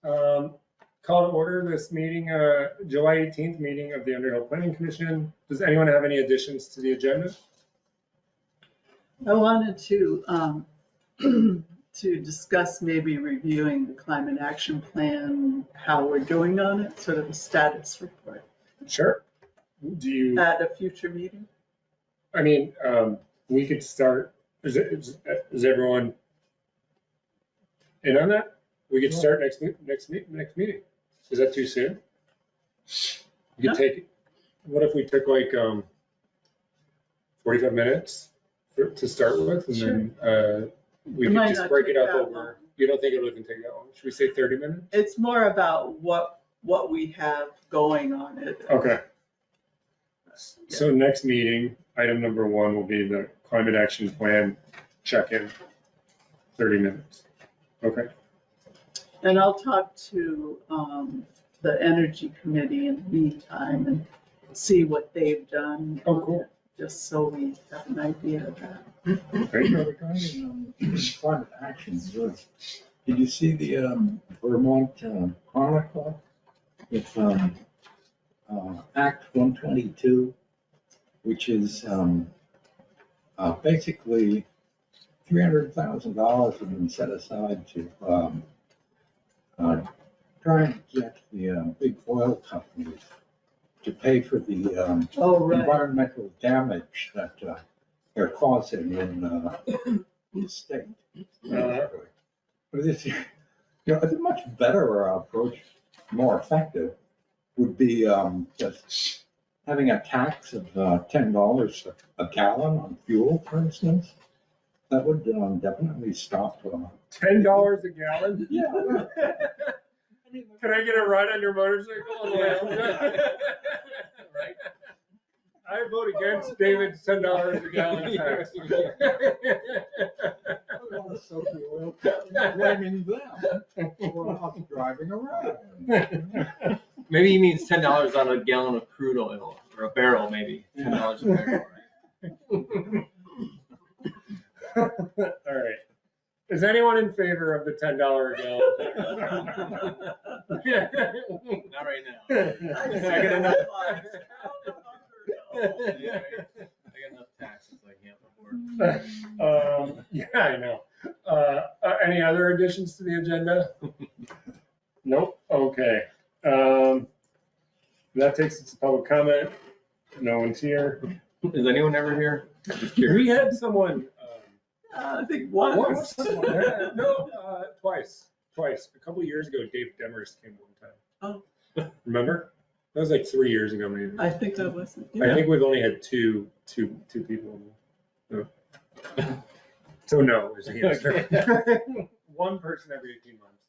Call to order this meeting, July 18th meeting of the Underhill Planning Commission. Does anyone have any additions to the agenda? I wanted to to discuss maybe reviewing the climate action plan, how we're doing on it, sort of a status report. Sure. Do you? At a future meeting? I mean, we could start, is everyone in on that? We could start next meeting. Is that too soon? You could take, what if we took like 45 minutes to start with, and then we could just break it up over. You don't think it would even take that long? Should we say 30 minutes? It's more about what we have going on it. Okay. So next meeting, item number 1 will be the climate action plan check-in, 30 minutes. Okay. And I'll talk to the Energy Committee in the meantime and see what they've done. Oh, cool. Just so we have an idea of that. Great. Regarding climate action, did you see the Vermont Chronicle with Act 122, which is basically $300,000 has been set aside to try and get the big oil companies to pay for the environmental damage that they're causing in the state. But this, a much better approach, more effective, would be just having a tax of $10 a gallon on fuel, for instance. That would definitely stop. $10 a gallon? Yeah. Can I get a ride on your motorcycle on the way home? Right. I vote against David's $10 a gallon tax. Blaming them for us driving around. Maybe he means $10 on a gallon of crude oil, or a barrel, maybe $10 a barrel. All right. Is anyone in favor of the $10 a gallon? Not right now. I got enough. Yeah, I got enough taxes I can't afford. Yeah, I know. Any other additions to the agenda? Nope. Okay. That takes us to public comment. No one's here. Is anyone ever here? Just curious. We had someone. I think once. No, twice. A couple of years ago, Dave Demers came one time. Oh. Remember? That was like 3 years ago, maybe. I think that wasn't. I think we've only had two people. No. So no is the answer. One person every 18 months.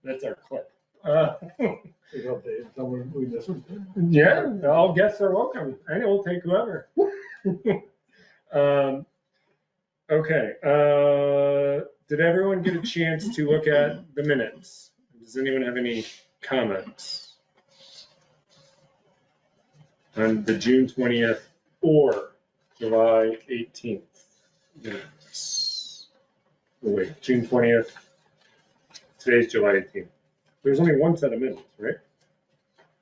That's our clip. Yeah, all guests are welcome. I know, we'll take whoever. Okay. Did everyone get a chance to look at the minutes? Does anyone have any comments on the June 20th or July 18th minutes? Oh, wait, June 20th. Today's July 18th. There's only one set of minutes, right?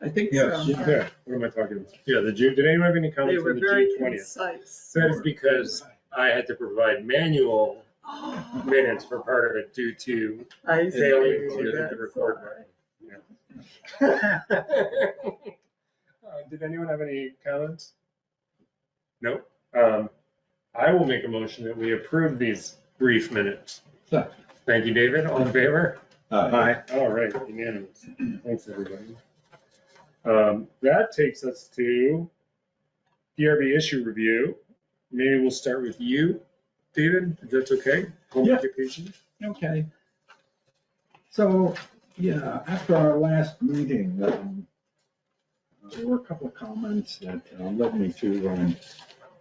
I think Yes. so. Yeah. What am I talking about? Yeah, the June. Did anyone have any They comments were on the very June 20th? concise. That is because I had to provide manual minutes for part of it due to I see. failing to hit That's the record all button. Yeah. Did anyone have any comments? Nope. I will make a motion that we approve these brief minutes. Thank you, David. All in favor? Aye. All right, unanimous. Thanks, everybody. That takes us to DRB issue review. Maybe we'll start with you, David, if that's okay? Home Yeah. occupation. Okay. So, yeah, after our last meeting, there were a couple of comments that led me to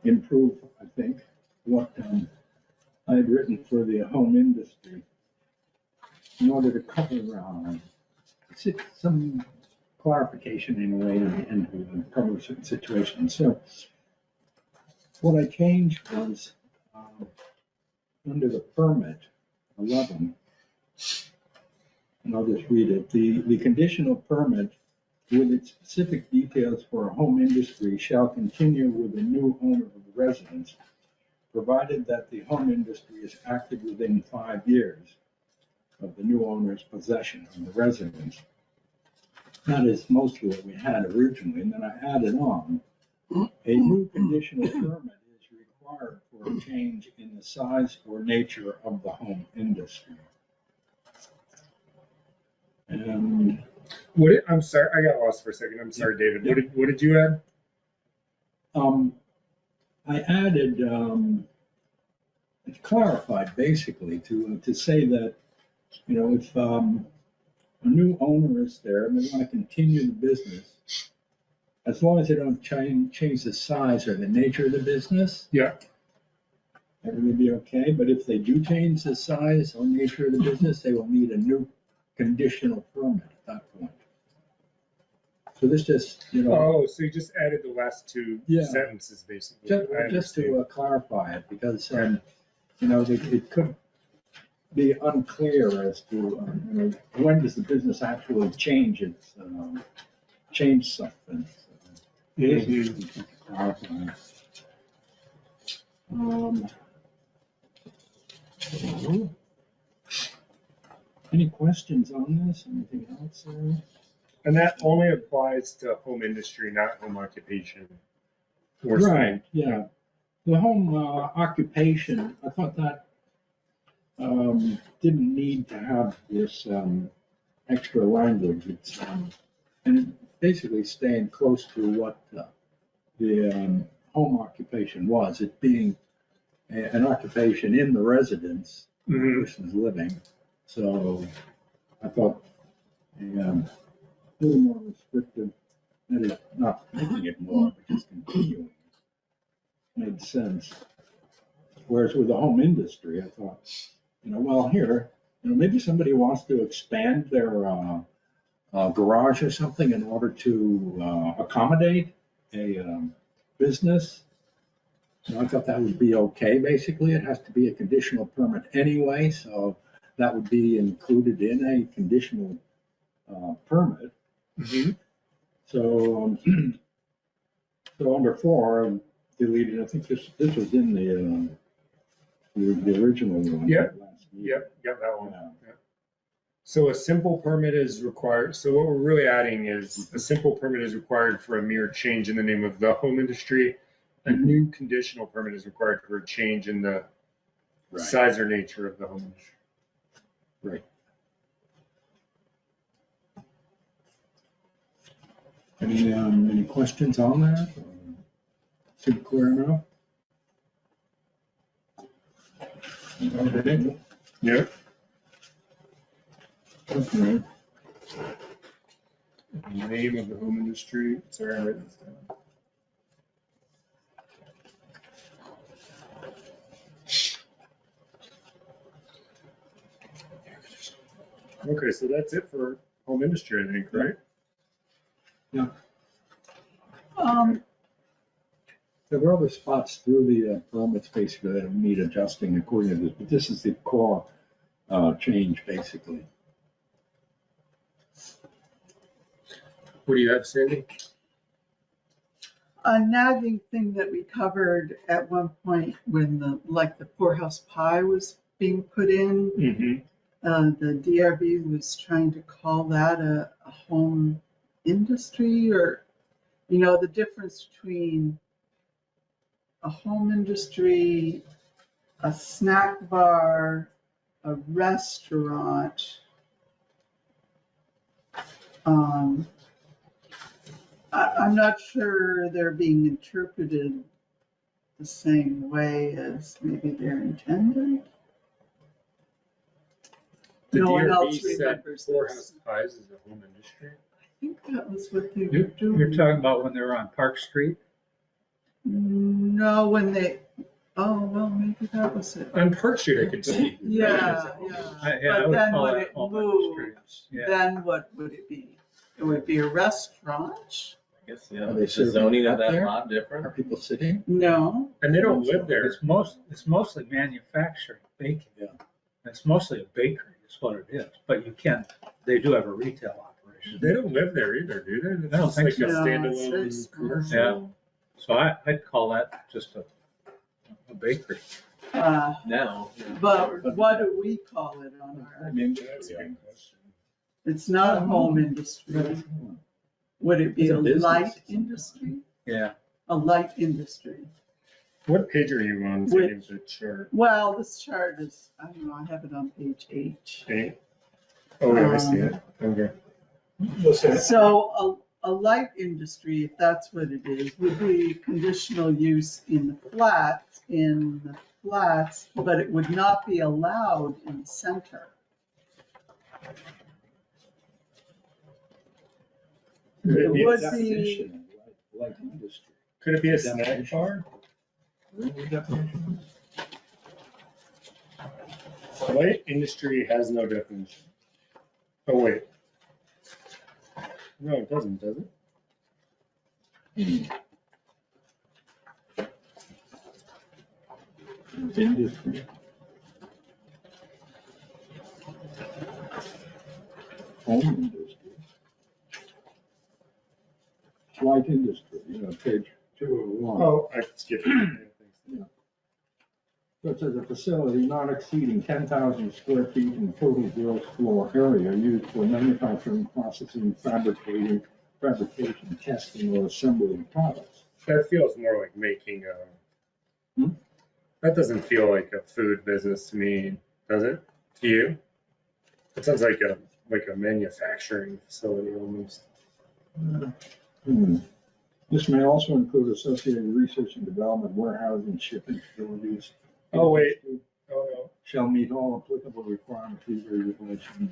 improve, I think, what I had written for the home industry in order to cover some clarification in a way and to cover certain situations. So what I changed was under the permit 11, and I'll just read it. The conditional permit with its specific details for a home industry shall continue with the new owner of the residence, provided that the home industry is active within 5 years of the new owner's possession of the residence. That is mostly what we had originally, and then I added on, a new conditional permit is required for a change in the size or nature of the home industry. And I'm sorry, I got lost for a second. I'm sorry, David. What did you add? I added, it clarified basically to say that, you know, if a new owner is there and they want to continue the business, as long as they don't change the size or the nature of the business, Yeah. everything will be okay. But if they do change the size or nature of the business, they will need a new conditional permit at that point. So this just, you know. Oh, so you just added the last two Yeah. sentences, basically. Just to clarify it, because, you know, it could be unclear as to when does the business actually change its, change something. This is to clarify. Any questions on this? Anything else? And that only applies to home industry, not home occupation. Or Right, yeah. The home occupation, I thought that didn't need to have this extra language. It's and it basically staying close to what the home occupation was. It being an occupation in the residence, the person's living. So I thought a little more restrictive, that is not making it more, but just continuing, made sense. Whereas with the home industry, I thought, you know, well, here, you know, maybe somebody wants to expand their garage or something in order to accommodate a business. So I thought that would be okay, basically. It has to be a conditional permit anyway, so that would be included in a conditional permit. So, so under 4, I'm deleted, I think this was in the original one. Yep. Last year. Yep, got that one. Yeah. Yeah. So a simple permit is required. So what we're really adding is a simple permit is required for a mere change in the name of the home industry. A new conditional permit is required for a change in the Right. size or nature of the home industry. Right. Any questions on that? Seem clear enough? Okay. Yeah. Okay. Name of the home industry. Sorry, I wrote this down. Okay, so that's it for home industry, I think, right? Yeah. There were other spots through the permits basically that need adjusting according to this, but this is the core change basically. What do you have, Sandy? A nagging thing that we covered at one point when the poorhouse pie was being put in, the DRB was trying to call that a home industry, or, you know, the difference between a home industry, a snack bar, a restaurant. I'm not sure they're being interpreted the same way as maybe they're intended. The No one DRB else said remembers poorhouse this. pies is a home industry. I think that was what they were doing. You're talking about when they were on Park Street? No, when they, oh, well, maybe that was it. On Park Street, I could see. Yeah, I But would then call when it it home moved, industry. Yeah. then what would it be? It would be a restaurant? I guess, Are yeah, they is the zoning serving of that up there? lot Are different? people sitting? No. And they don't live there. It's mostly manufacturing, baking. Yeah. It's mostly a bakery is what it is, but you can they do have a retail operation. They don't live there either, do they? It's I don't just think like a so. No, it's very standalone small. commercial. Yeah. So I'd call that just a bakery. Now. But what do we call it on our, That's a good question. it's not home industry. Would it be It's a a business. light industry? Yeah. A light industry. What page are you on? Which- Is it chart? Well, this chart is, I don't know, I have it on page 8. Eight? Oh, yeah, I see it. Okay. So a light industry, if that's what it is, would be conditional use in the flats, but it would not be allowed in the center. Could it be, It would Definition of light industry. could it be a snack Definition. bar? Really definition? Light industry has no definition. Oh, wait. No, it doesn't, does it? Industry. Home industry. Light industry, page 201. Oh, I skipped it. Such as a facility not exceeding 10,000 square feet in total gross floor area used for manufacturing, processing, fabrication, testing, or assembling products. That feels more like making a, that doesn't feel like a food business to me, does it? To you? It sounds like a manufacturing facility almost. This may also include associated research and development, warehousing, shipping facilities. Oh, wait. Oh, no. Shall meet all applicable requirements, regulations,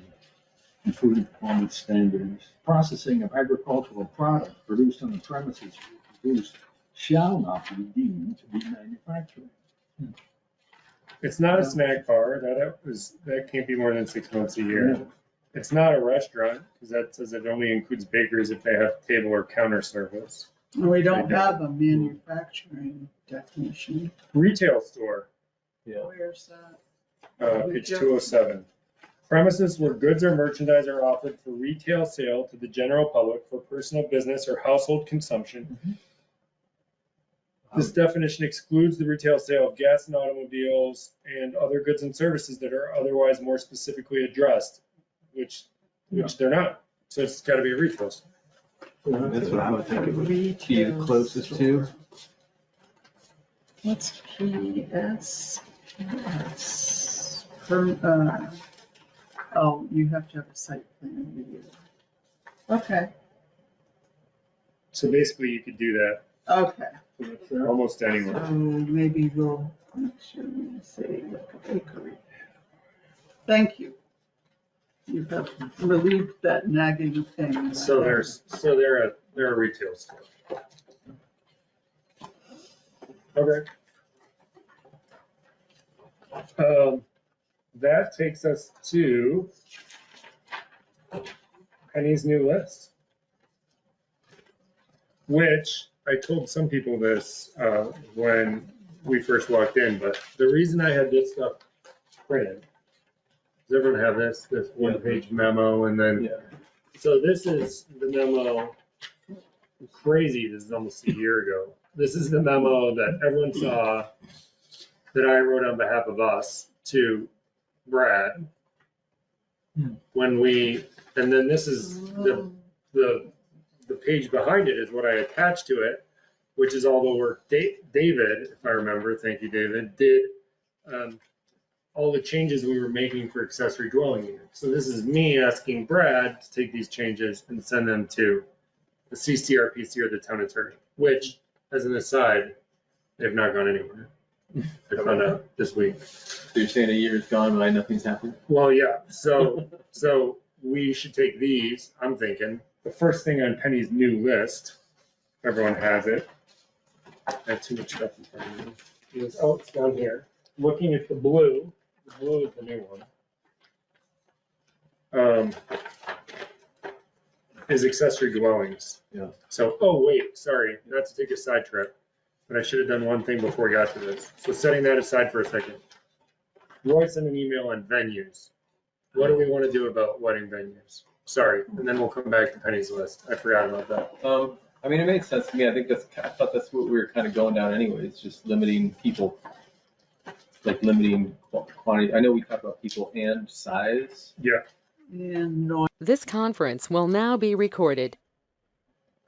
including performance standards. Processing of agricultural products produced on the premises produced shall not be deemed to be manufacturing. It's not a snack bar. That can't be more than 6 months a year. It's not a restaurant because that says it only includes bakeries if they have table or counter service. We don't have a manufacturing definition. Retail store, Yeah. Where's that? page 207. Premises where goods or merchandise are offered for retail sale to the general public for personal business or household consumption. This definition excludes the retail sale of gas and automobiles and other goods and services that are otherwise more specifically addressed, which they're not. So it's got to be a retail store. That's what I would think it would be closest to. What's PS? Oh, you have to have a site plan review. Okay, So basically you could do that okay. almost anywhere. So maybe we'll, actually, say like a bakery. Thank you. You have relieved that nagging thing. So they're a retail store. Okay. That takes us to Penny's new list, which I told some people this when we first walked in, but the reason I had this stuff printed, does everyone have this one-page memo and then, so this is the memo, crazy, this is almost a year ago. This is the memo that everyone saw that I wrote on behalf of us to Brad. When and then this is the page behind it is what I attached to it, which is all the work David, if I remember, thank you, David, did, all the changes we were making for accessory dwelling units. So this is me asking Brad to take these changes and send them to the CCRPC or the town attorney, which, as an aside, they've not gone anywhere. I found out this week. So you're saying a year's gone by, nothing's happened? Well, yeah, so we should take these, I'm thinking, the first thing on Penny's new list, everyone has it. I have too much stuff in front of me. Is, oh, it's down here. Looking at the blue is the new one. Is accessory dwellings. Yeah. So, oh, wait, sorry, not to take a side trip, but I should have done one thing before we got to this. So setting that aside for a second. Roy sent an email on venues. what do we want to do about wedding venues? Sorry, and then we'll come back to Penny's list. I forgot about that. I mean, it made sense to me. I thought that's what we were kind of going down anyways, just limiting people, like limiting quantity. I know we talked about people and size. Yeah, And noise. This conference will now be recorded.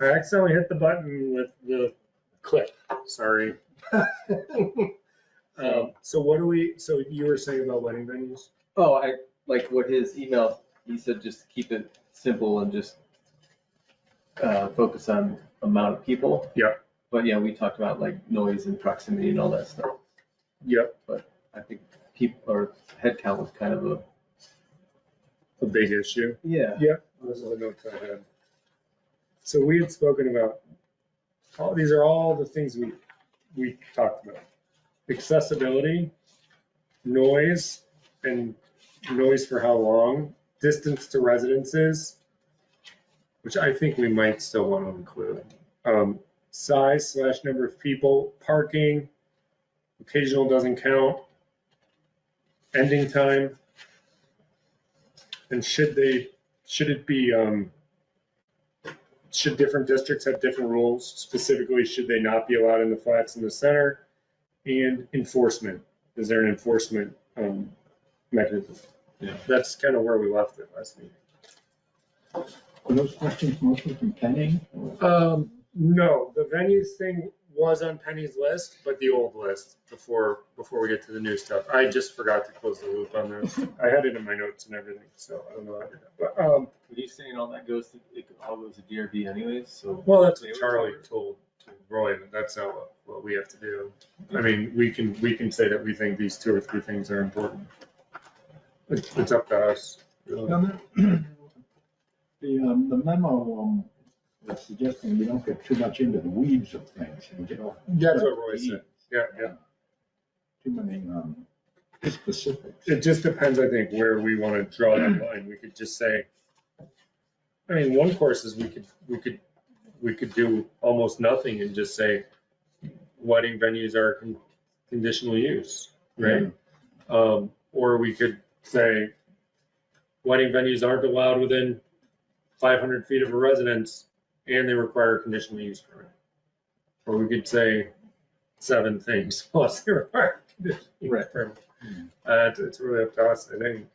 I accidentally hit the button with the click. Sorry. So you were saying about wedding venues? Oh, I like what his email, he said just keep it simple and just focus on amount of people. Yeah. But yeah, we talked about like noise and proximity and all that stuff. Yep. But I think people or head count was kind of A big issue. yeah. Yep. Those are the notes I had. So we had spoken about, these are all the things we talked about. Accessibility, noise, and noise for how long, distance to residences, which I think we might still want to include. Size / number of people, parking, occasional doesn't count, ending time, and should different districts have different rules? Specifically, should they not be allowed in the flats in the center? And enforcement. Is there an enforcement mechanism? Yeah. That's kind of where we left it last meeting. Were those questions mostly from Penny? No, the venues thing was on Penny's list, but the old list before we get to the new stuff. I just forgot to close the loop on this. I had it in my notes and everything, so I don't know how I did that. But He's saying all that all goes to DRB anyways, so. well, that's what Charlie told Roy, but that's not what we have to do. I mean, we can say that we think these 2 or 3 things are important. It's up to us. Really. The memo was suggesting you don't get too much into the weeds of things. And get off. That's what Roy said. Yeah. Too many specifics. It just depends, I think, where we want to draw that line. We could just say, I mean, one course is we could do almost nothing and just say wedding venues are conditional use, right? Or we could say wedding venues aren't allowed within 500 feet of a residence and they require a conditional use permit. Or we could say 7 things plus they require a conditional use permit. It's really up to us, I think.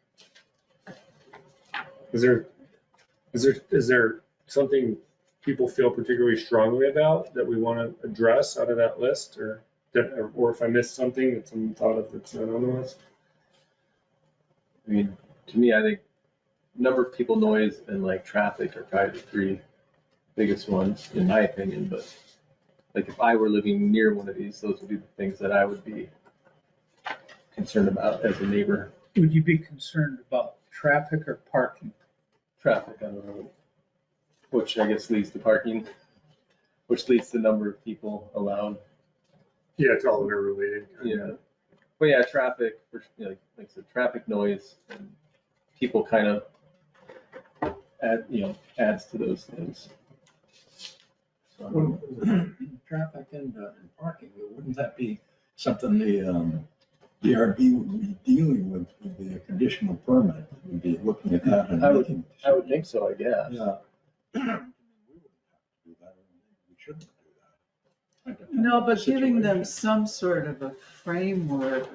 Is there something people feel particularly strongly about that we want to address out of that list, or if I missed something that someone thought of that's not on the list? I mean, to me, I think number of people, noise, and like traffic are probably the 3 biggest ones, in my opinion. But like if I were living near one of these, those would be the things that I would be concerned about as a neighbor. Would you be concerned about traffic or parking? Traffic on the road, which I guess leads to parking, which leads to number of people allowed. Yeah, it's all interrelated. Yeah. But yeah, traffic, like I said, traffic, noise, and people kind of adds to those things. So, Traffic and parking, wouldn't that be something the DRB would be dealing with the conditional permit? We'd be looking at that and I would think so, I guess. Yeah. We wouldn't have to do that. We shouldn't do that. No, but giving them Situation. some sort of a framework,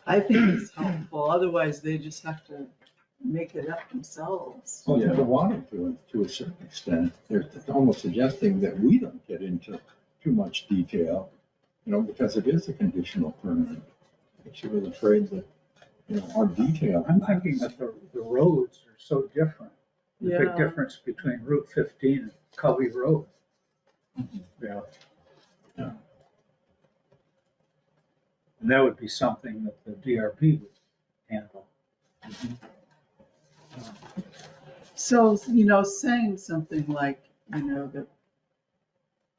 I think is helpful. Otherwise, they just have to make it up themselves. Well, Yeah. they're wanting to a certain extent. They're almost suggesting that we don't get into too much detail, because it is a conditional permit. She was afraid that, our detail. I'm thinking that the roads are so different. The Yeah. big difference between Route 15 and Covey Road. Yeah. And that would be something that the DRB would handle. So, saying something like, the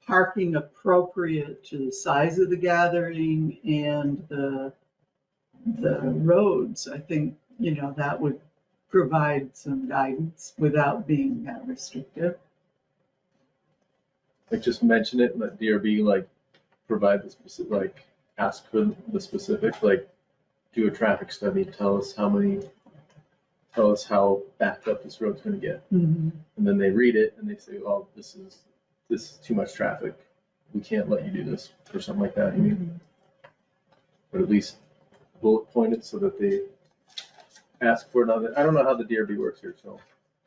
parking appropriate to the size of the gathering and the roads, I think, that would provide some guidance without being that restrictive. Like just mention it, and let DRB provide the specific, ask for the specific, do a traffic study, tell us how many tell us how backed up this road's gonna get. Mhm. And then they read it and they say, oh, this is too much traffic. We can't let you do this or something like that. I mean, but at least bullet point it so that they ask for another. I don't know how the DRB works here, so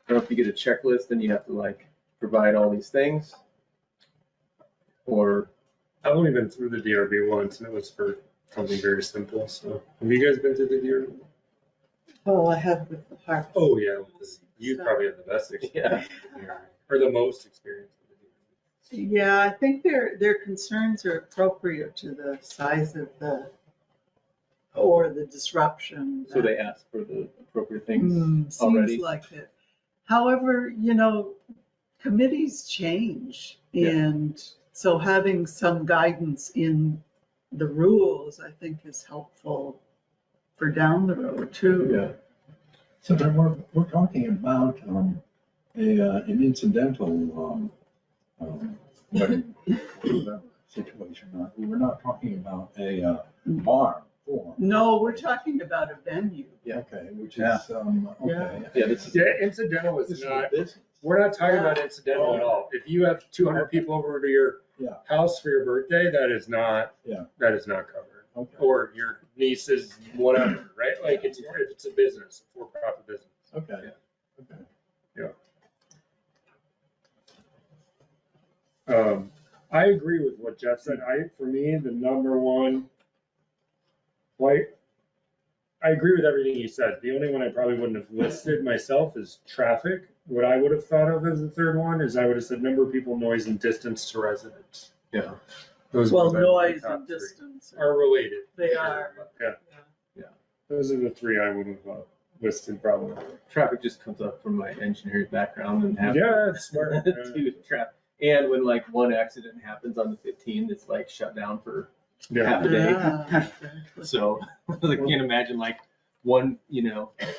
I don't know if you get a checklist and you have to like provide all these things, or I've only been through the DRB once, and it was for something very simple. So, have you guys been to the DRB? Oh, I have with the heart. Oh yeah, you probably have the best experience with the DRB, or the most experience with the DRB. Yeah, I think their concerns are appropriate to the size of or the disruption. so they ask for the appropriate things Seems already. like it. However, committees change, Yeah. and so having some guidance in the rules, I think, is helpful for down the road too. Yeah. So then we're talking about an incidental whatever situation. We're not talking about a bar for. No, we're talking about a venue. Yeah. Okay, which Yeah. is okay. Yeah, this is, Yeah, incidental This is is not. business. We're not talking about incidental at all. If you have 200 people over to your Yeah. house for your birthday, that is not. Yeah. That is not covered. Okay. Or your niece's whatever, right? Like it's a business, a for-profit business. Okay. Okay. I agree with what Jeff said. For me, the number one, I agree with everything he said. The only one I probably wouldn't have listed myself is traffic. What I would have thought of as the third one is I would have said number of people, noise, and distance to residents. yeah. Those Well, would have been my noise top and three. distance. Are related. They are. Yeah. Those are the three I would have listed probably. Traffic just comes up from my engineering background and happens Yeah, it's smart. to traffic. And when like one accident happens on the 15th, it's like shut down for Yeah. half a day. Yeah. So I can't imagine like one,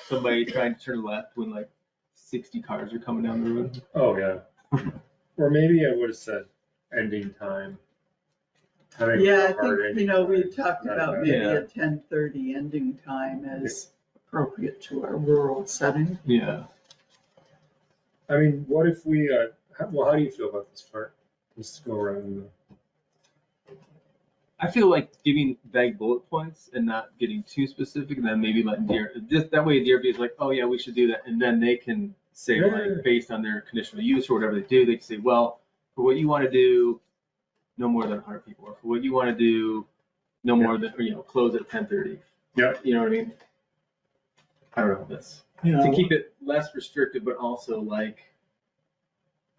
somebody trying to turn left when like 60 cars are coming down the road. Oh, yeah. Or maybe I would have said ending time. Yeah, I think, we talked Not about bad. maybe Yeah. a 10:30 ending time as appropriate to our rural setting. Yeah. I mean, what if we, well, how do you feel about this part? Let's go around. I feel like giving vague bullet points and not getting too specific, and then maybe letting just that way DRB is like, oh yeah, we should do that, and then they can say Yeah. like based on their conditional use or whatever they do, they can say, well, for what you want to do, no more than 100 people, or for what you want to do, no more than close at 10:30. Yeah. You know what I mean? I don't know this to keep it less restrictive, but also like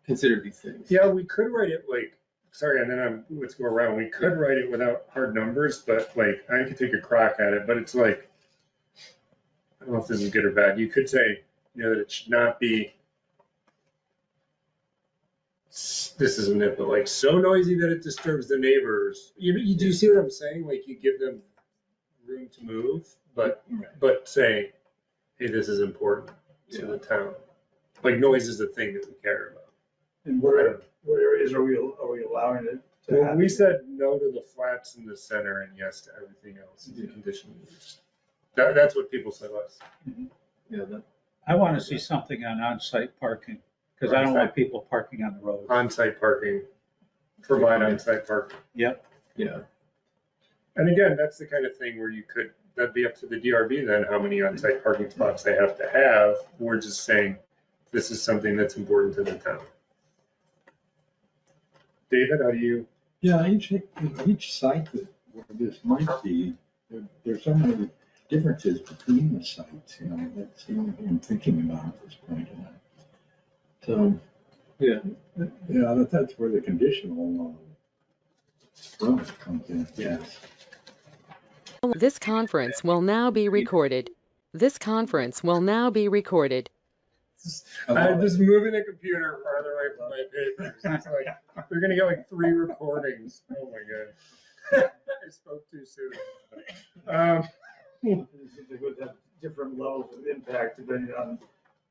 consider these things. Yeah, we could write it like, sorry, and then let's go around. We could write it without hard numbers, but like, I could take a crack at it, but it's like, I don't know if this is good or bad. You could say, that it should not be, this isn't it, but like so noisy that it disturbs the neighbors. Do you see what I'm saying? Like you give them room to move, but say, hey, this is important to the town. Like noise is a thing that we care about. And what areas are we allowing it to Well, happen? we said no to the flats in the center and yes to everything else in the conditional use. That's what people said last. Yeah. I want to see something on on-site parking, because I don't want people parking on the road. On-site parking, provide on-site parking. Yep. Yeah. And again, that's the kind of thing where that'd be up to the DRB then, how many on-site parking spots they have to have. We're just saying, this is something that's important to the town. David, how do you? Yeah, each site that this might be, there's so many differences between the sites, that's the only thing I'm thinking about at this point. So, Yeah. That's where the conditional permit comes in. Yes. This conference will now be recorded. This conference will now be recorded. I'm just moving the computer farther away from my papers. It's like, we're gonna get like 3 recordings. Oh my God. I spoke too soon. They would have different levels of impact depending on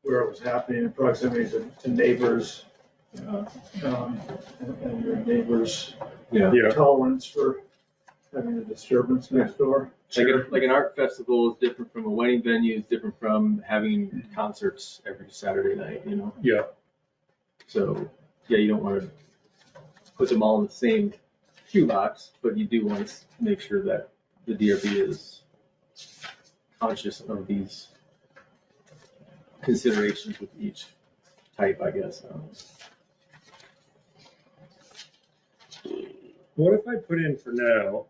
where it was happening, and proximity to neighbors, and your neighbors' Yeah. tolerance for having a disturbance next door. Like an art festival is different from a wedding venue, is different from having concerts every Saturday night, you know? Yeah, So, yeah, you don't want to put them all in the same shoebox, but you do want to make sure that the DRB is conscious of these considerations with each type, I guess. what if I put in for now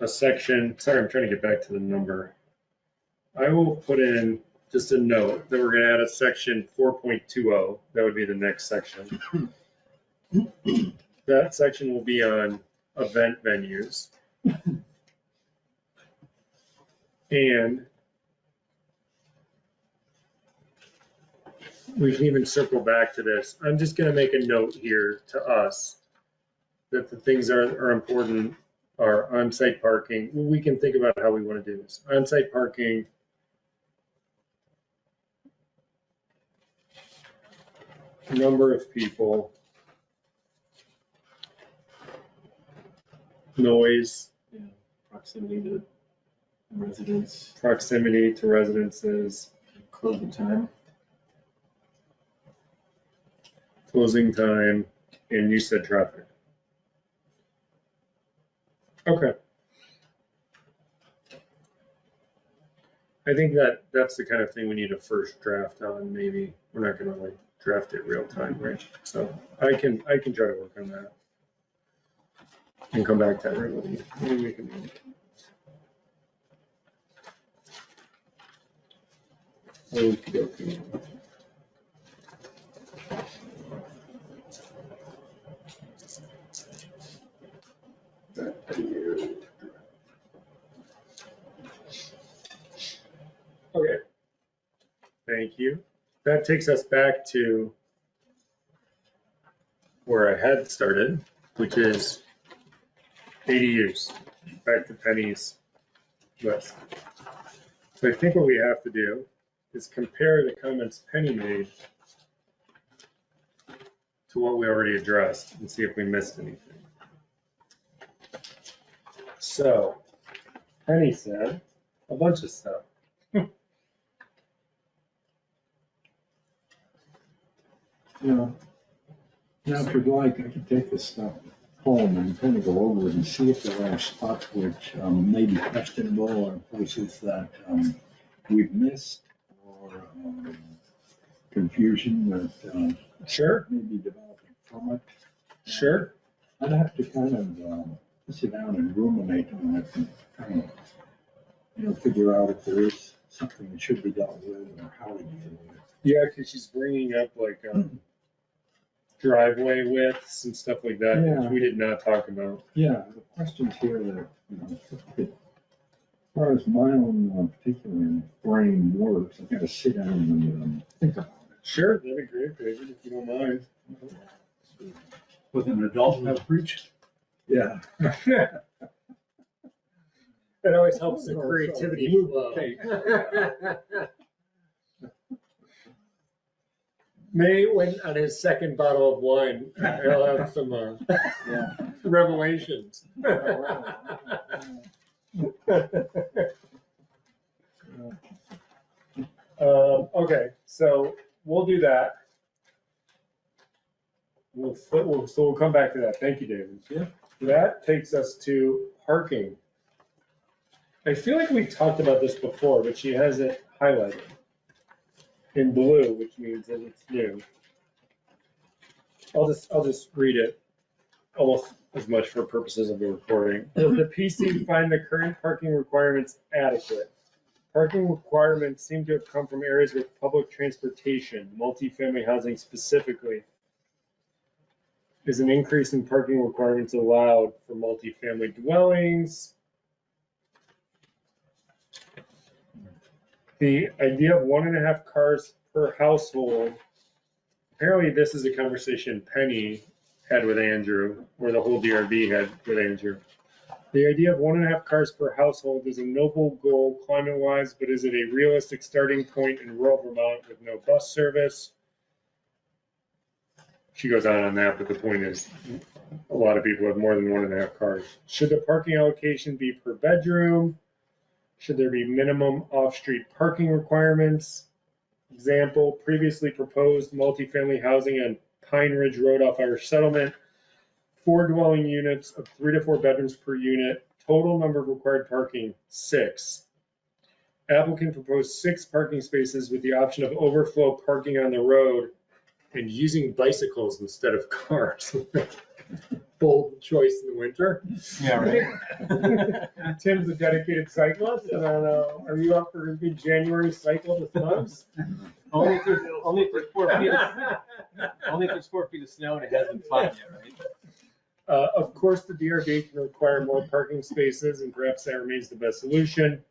a section, sorry, I'm trying to get back to the number. I will put in just a note that we're gonna add a section 4.20, that would be the next section. That section will be on event venues. And we can even circle back to this. I'm just gonna make a note here to us that the things are important are on-site parking. We can think about how we wanna do this. On-site parking, number of people, noise, Yeah, proximity to residents, proximity to residences, closing time. closing time, and you said traffic. Okay. I think that's the kind of thing we need a first draft on, maybe. We're not gonna like draft it real time, right? So I can try to work on that. And come back to everybody. Maybe we can. Okey-dokey. Okay. Thank you. That takes us back to where I had started, which is ADUs, back to Penny's list. So I think what we have to do is compare the comments Penny made to what we already addressed and see if we missed anything. So Penny said a bunch of stuff. Yeah. Now, if you'd like, I could take this stuff home and kind of go over it and see if there are spots which may be questionable or places that we've missed or confusion that Sure, may be developing from it. sure. I'd have to kind of sit down and ruminate on it and kind of, figure out if there is something that should be dealt with or how to deal with it. Yeah, because she's bringing up like driveway widths and stuff like that, which Yeah. we did not talk about. Yeah, the questions here that, as far as my own particular brain works, I've got to sit down and think about it. Sure, that'd be great, David, if you don't mind. With an adult beverage? Yeah. It always helps the creativity flow. May, when on his second bottle of wine, he'll have some revelations. Okay, so we'll do that. We'll come back to that. Thank you, David. Yeah. That takes us to parking. I feel like we talked about this before, but she has it highlighted in blue, which means that it's new. I'll just read it almost as much for purposes of the recording. Does the PC find the current parking requirements adequate? Parking requirements seem to have come from areas with public transportation, multifamily housing specifically. Is an increase in parking requirements allowed for multifamily dwellings? The idea of 1.5 cars per household, apparently this is a conversation Penny had with Andrew, or the whole DRB had with Andrew. The idea of 1.5 cars per household is a noble goal climate-wise, but is it a realistic starting point in rural Vermont with no bus service? She goes on that, but the point is, a lot of people have more than 1.5 cars. Should the parking allocation be per bedroom? Should there be minimum off-street parking requirements? Example, previously proposed multifamily housing on Pine Ridge Road off Irish Settlement. 4 dwelling units of 3 to 4 bedrooms per unit. Total number of required parking, 6. Applicant proposed 6 parking spaces with the option of overflow parking on the road and using bicycles instead of cars. Bold choice in the winter. Yeah, right. Tim's a dedicated cyclist, and I don't know, are you up for a good January cycle to Snubs? Only if there's 4 feet of snow and it hasn't plowed yet, right? Of course, the DRB can require more parking spaces, and perhaps that remains the best solution.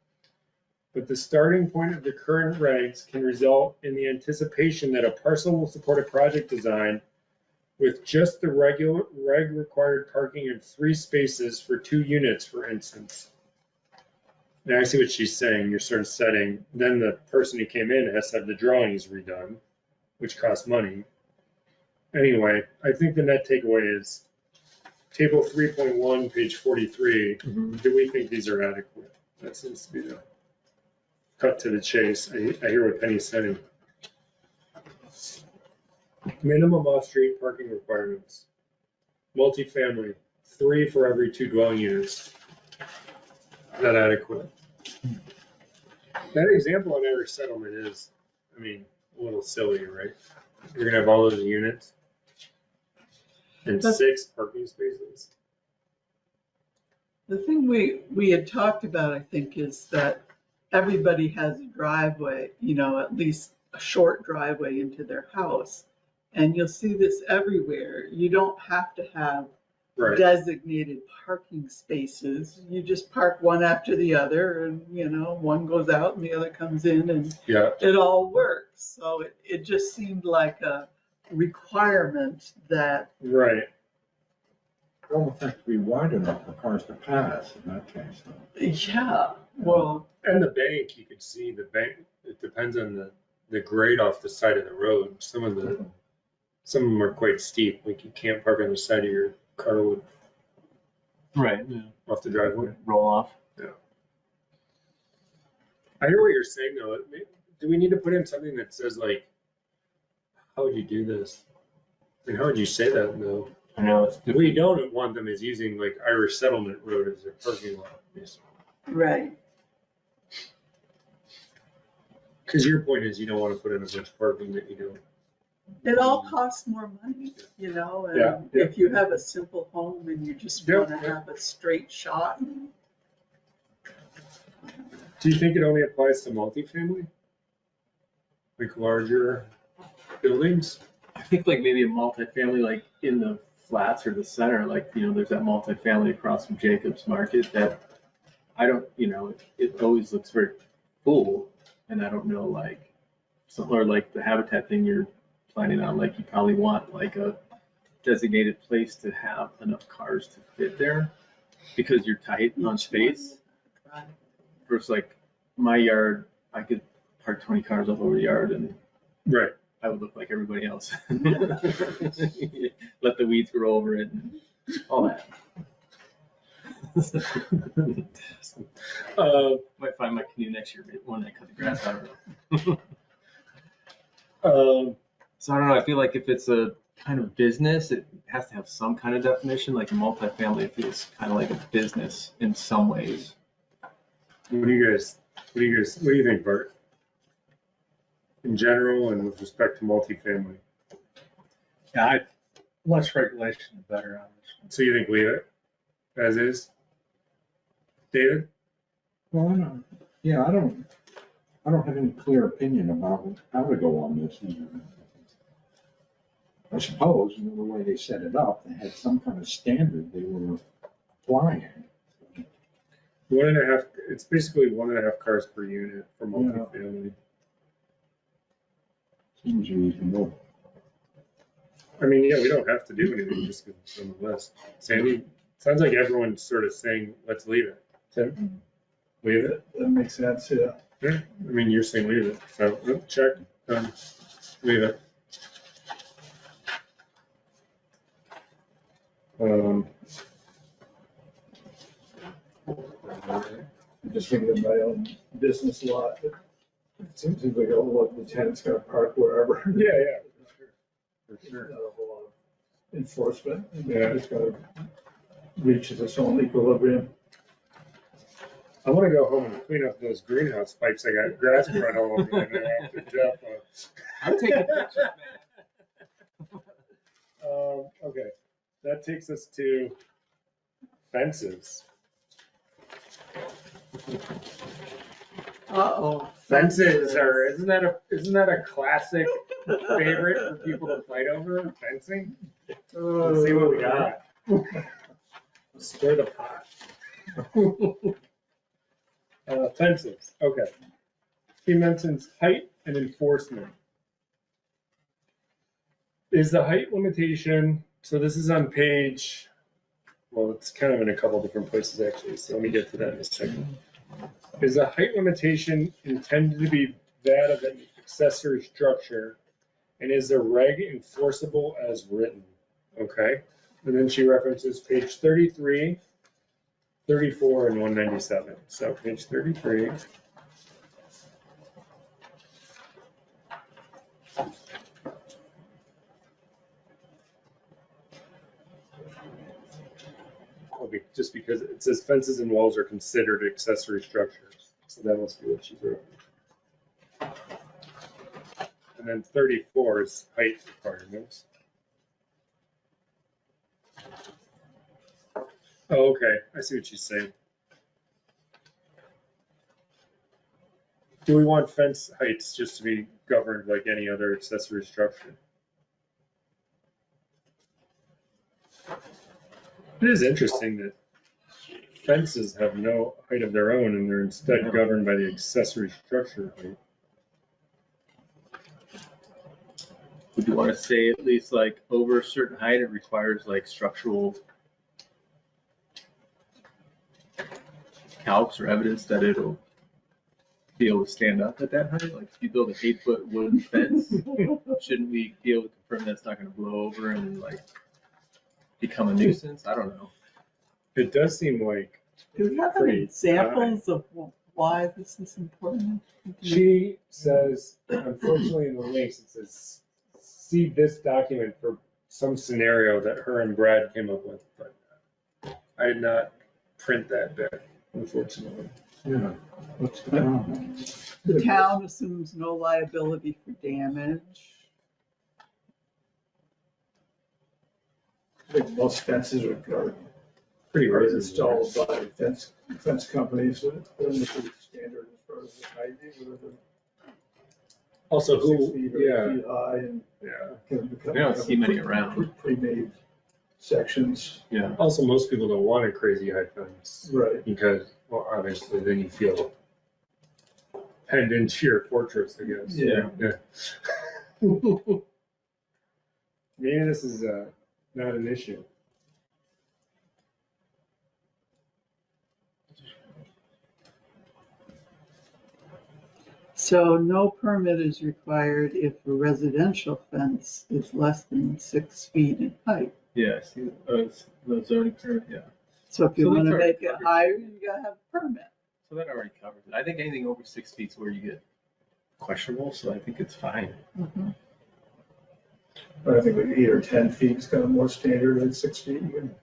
But the starting point of the current regs can result in the anticipation that a parcel will support a project design with just the reg required parking of 3 spaces for 2 units, for instance. Now I see what she's saying. You're sort of setting, then the person who came in has to have the drawings redone, which costs money. Anyway, I think the net takeaway is table 3.1, page 43. Do we think these are adequate? That seems to be the cut to the chase. I hear what Penny's saying. Minimum off-street parking requirements. Multifamily, 3 for every 2 dwelling units. Not adequate. That example on Irish Settlement is, I mean, a little silly, right? You're gonna have all those units and 6 parking spaces. The thing we had talked about, I think, is that everybody has a driveway, you know, at least a short driveway into their house. And you'll see this everywhere. You don't have to have designated parking spaces. You just park one after the other, and, you know, one goes out and the other comes in, and it all works. So it just seemed like a requirement that. Right. It almost has to be wide enough for cars to pass in that case. Yeah, well. And the bank, you could see the bank, it depends on the grade off the side of the road. Some of them are quite steep, like you can't park on the side of your car would. Right, yeah. Off the driveway. Roll off. Yeah. I hear what you're saying though. Do we need to put in something that says like, how would you do this? I mean, how would you say that though? I know it's different. We don't want them as using like Irish Settlement Road as their parking lot. Right. Because your point is you don't want to put in a bunch of parking that you don't. It all costs more money, you know, and Yeah. if you have a simple home and you just want to have a straight shot. Do you think it only applies to multifamily? Like larger buildings? I think like maybe a multifamily, like in the flats or the center, like, you know, there's that multifamily across from Jacobs Market that I don't, you know, it always looks very full. And I don't know, like, or like the habitat thing you're planning on, like you probably want like a designated place to have enough cars to fit there because you're tight on space. Versus like my yard, I could park 20 cars all over the yard and I would look like everybody else. Let the weeds grow over it and all that. Might find my canoe next year when I cut the grass out. So I don't know. I feel like if it's a kind of business, it has to have some kind of definition. Like a multifamily feels kind of like a business in some ways. What do you think, Bart? In general and with respect to multifamily? Yeah, less regulation, the better on this one. So you think leave it as is? David? Well, I don't have any clear opinion about how to go on this. I suppose, in the way they set it up, they had some kind of standard they were applying. 1.5, it's basically 1.5 cars per unit for multifamily. Seems reasonable. I mean, yeah, we don't have to do anything, just because it's on the list. Sandy, sounds like everyone's sort of saying, let's leave it. Tim, leave it? That makes sense, yeah. Yeah, I mean, you're saying leave it, so check, leave it. I'm just thinking of my own business lot. It seems like, oh, look, the tenant's gonna park wherever. Yeah, for There's sure. not a whole lot of enforcement. Yeah. It's gotta reach its own equilibrium. I want to go home and clean up those greenhouse pipes. I got grass growing all over them there after Jeff. I'm taking pictures, Okay, that takes us to fences. Uh-oh. Fences are, isn't that a classic favorite for people to fight over, fencing? Let's see what we got. Stir the pot. Fences, okay. He mentions height and enforcement. Is the height limitation, so this is on page, well, it's kind of in a couple different places actually, so let me get to that in a second. Is the height limitation intended to be that of an accessory structure? And is the reg enforceable as written? Okay, and then she references page 33, 34, and 197. So page 33. Just because it says fences and walls are considered accessory structures. So that must be what she's wrote. And then 34 is height requirements. Oh, okay, I see what she's saying. Do we want fence heights just to be governed like any other accessory structure? It is interesting that fences have no height of their own and they're instead governed by the accessory structure height. Would you want to say at least like over a certain height, it requires like structural calcs or evidence that it'll be able to stand up at that height? Like if you build an 8-foot wooden fence, shouldn't we be able to confirm that's not going to blow over and like become a nuisance? I don't know. It does seem like Do we have any Pretty examples of why this is important? she says, unfortunately in the links, it says, see this document for some scenario that her and Brad came up with, but I did not print that bit, unfortunately. Yeah. What's the problem? The town assumes no liability for damage. I think most fences are Pretty are reasonable. installed by fence companies that are pretty standard as far as the height, whether they're Also, 6 who, feet or yeah, 8 feet high and yeah. can become. We don't see many around. Pre-made sections. Yeah. Also, most people don't want a crazy high fence Right. because, well, obviously then you feel penned into your fortress, I guess. Yeah. Maybe this is not an issue. So no permit is required if a residential fence is less than 6 feet in height. Yeah, see, the zoning permit, yeah. So if you So want to that's already make it covered. higher, you gotta have a permit. So that already covers it. I think anything over 6 feet is where you get questionable, so I think it's fine. Mhm. But I think like 8 or 10 feet is kind of more standard than 6 feet. You can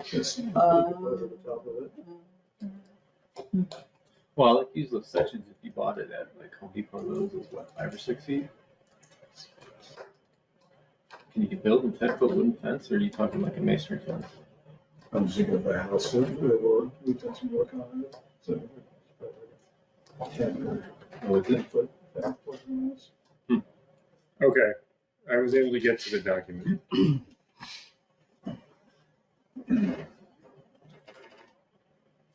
just over the top of it. Well, like use those sections if you bought it at like Home Depot, those is what, 5 or 6 feet? Can you build a 10-foot wooden fence, or are you talking like a masonry fence? I'm just thinking of a house that we've done some work on it. So 10 Oh, is it? foot fence was. Okay, I was able to get to the document.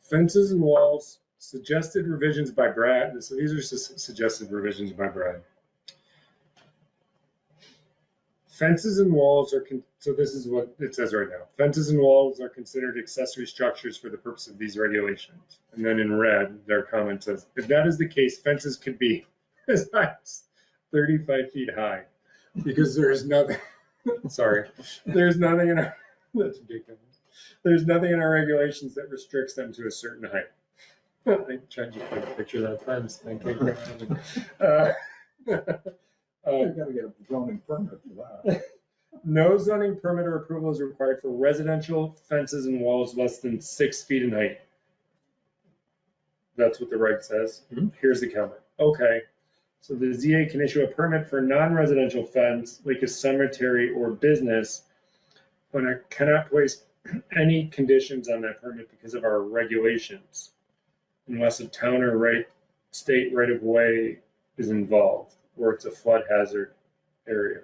Fences and walls, suggested revisions by Brad. So these are suggested revisions by Brad. Fences and walls are, so this is what it says right now. Fences and walls are considered accessory structures for the purpose of these regulations. And then in red, their comment says, if that is the case, fences could be as high as 35 feet high. Because there is nothing, sorry, there's nothing in our That's ridiculous. There's nothing in our regulations that restricts them to a certain height. I tried to find a picture of that fence. I can't remember. You gotta get a zoning permit for that. No zoning permit or approval is required for residential fences and walls less than 6 feet in height. That's what the reg says. Here's the comment. Okay. So the ZA can issue a permit for non-residential fence, like a cemetery or business, but I cannot place any conditions on that permit because of our regulations, unless a town or state right of way is involved, or it's a flood hazard area.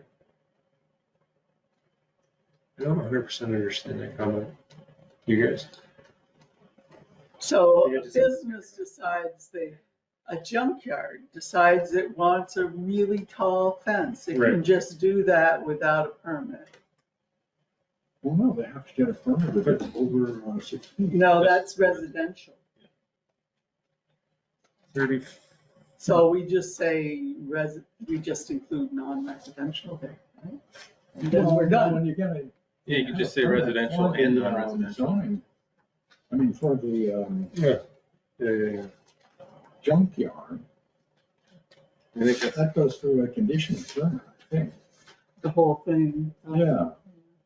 I don't 100% understand that comment. You guys? So a business decides a junkyard decides it wants a really tall fence. It can Right. just do that without a permit. Well, no, they have to get a permit if it's over 6 feet. No, that's residential. 30. So we just say we just include non-residential there, right? And then we're done. When you get a. Yeah, you can just say residential and non-residential. Zoning. I mean, for the Yeah. junkyard, I think that's, that goes through a conditional permit, I think. The whole thing. Yeah,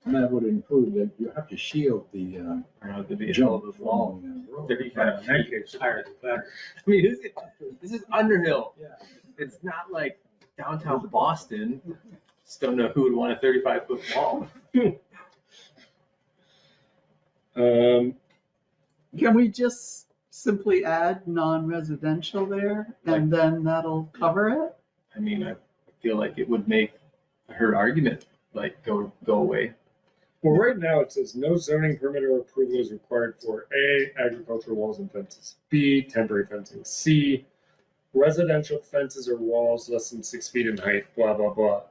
and that would include that you have to shield the I don't know, to be a hell jump of a wall. from the road. 35 In that feet. case, higher the better. I mean, this is Underhill. Yeah. It's not like downtown Boston. Just don't know who would want a 35-foot wall. Can we just simply add non-residential there and then that'll cover it? I mean, I feel like it would make her argument like go away. Well, right now it says no zoning permit or approval is required for A, agricultural walls and fences, B, temporary fencing, C, residential fences or walls less than 6 feet in height, blah, blah, blah.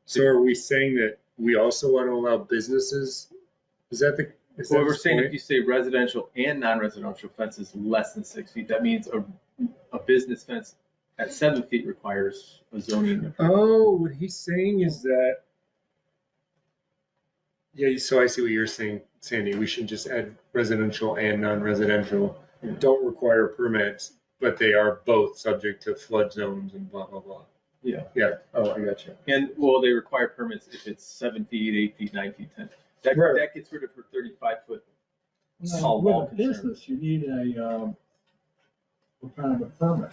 So are we saying that we also want to allow businesses? Is that the? Well, we're saying if you say residential and non-residential fences less than 6 feet, that means a business fence at 7 feet requires a zoning. Oh, what he's saying is that. Yeah, so I see what you're saying, Sandy. We should just add residential and non-residential. Don't require permits, but they are both subject to flood zones and blah, blah, blah. Yeah. Yeah. Oh, I got you. And, well, they require permits if it's 7 feet, 8 feet, 9 feet, 10. That gets rid of her 35-foot tall wall With a concern. business, you need a, what kind of a permit?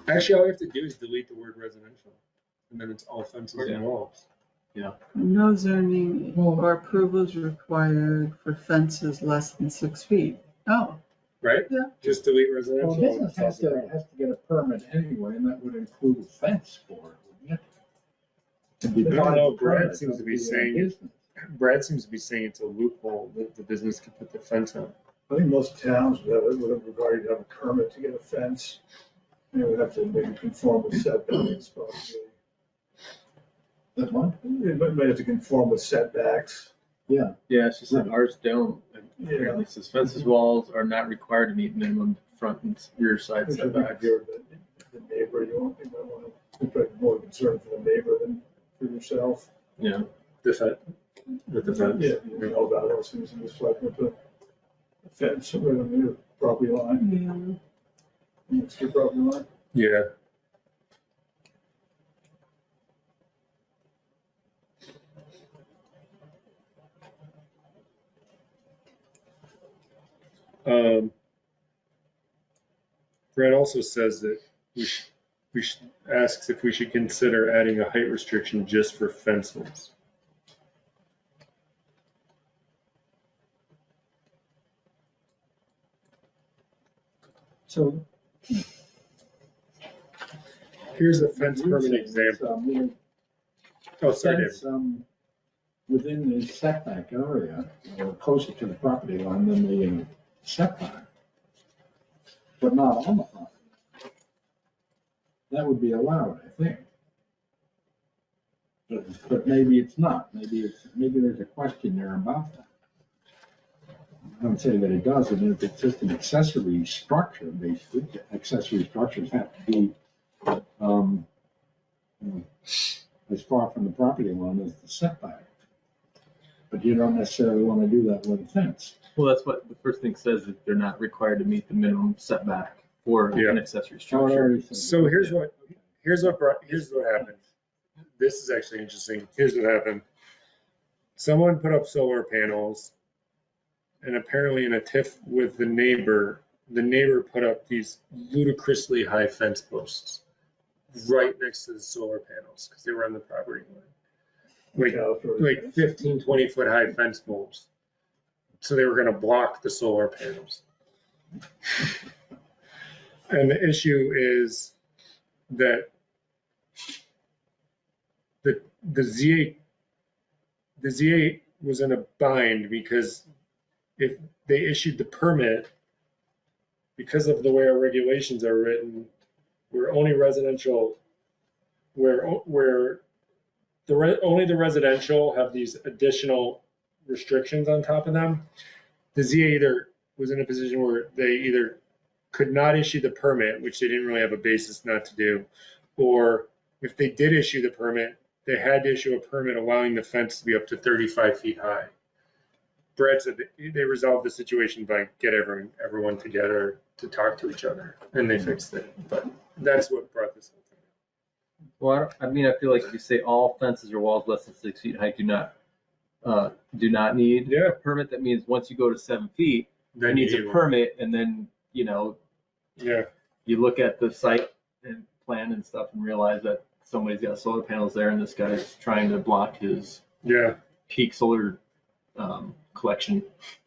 Actually, all we have to do is delete the word residential, and then it's all fences and walls. No zoning or approvals required for fences less than 6 feet. Oh, Right? Yeah. Just delete Well, residential. a business has to get a permit anyway, and that would include a fence for it, wouldn't it? To be I don't part of know, the Brad permit seems to of be the, saying- business. Brad seems to be saying it's a loophole that the business can put the fence on. I think most towns would have required to have a permit to get a fence. They would have to maybe conform with setbacks, possibly. That one? They might have to conform with setbacks. Yeah. Yeah, it's just that ours don't. Yeah. Apparently, it says fences, walls are not required to meet minimum front and rear side Which I think setbacks. if you're the neighbor, you might want to, be more concerned for the neighbor than for yourself. Yeah. With the fence. Yeah, you know about those things in this, like with the fence right on your property line, next to your property line. Yeah. Brad also says that asks if we should consider adding a height restriction just for fences. So. Here's a fence permit example. Oh, sorry, David. Fence, within the setback area, or closer to the property line than the setback, but not on the property. That would be allowed, I think. But maybe it's not. Maybe there's a question there about that. I don't say that it does, and if it's just an accessory structure, basically, accessory structures have to be as far from the property line as the setback. But you don't necessarily want to do that with a fence. Well, that's what the first thing says, that they're not required to meet the minimum setback for Yeah. an accessory structure. So here's what happened. This is actually interesting. Here's what happened. Someone put up solar panels, and apparently in a tiff with the neighbor put up these ludicrously high fence posts right next to the solar panels because they were on the property line. Like 15, 20 foot high fence poles. So they were going to block the solar panels. And the issue is that the Z8 was in a bind because if they issued the permit, because of the way our regulations are written, we're only residential, only the residential have these additional restrictions on top of them. The ZA either was in a position where they either could not issue the permit, which they didn't really have a basis not to do, or if they did issue the permit, they had to issue a permit allowing the fence to be up to 35 feet high. Brad said they resolved the situation by get everyone together to talk to each other, and they fixed it. But that's what brought this whole thing. Well, I mean, I feel like if you say all fences or walls less than 6 feet high do not need a permit, that means once you go to 7 feet, it needs a permit, and then, you look at the site and plan and stuff and realize that somebody's got solar panels there and this guy's trying to block his peak solar collection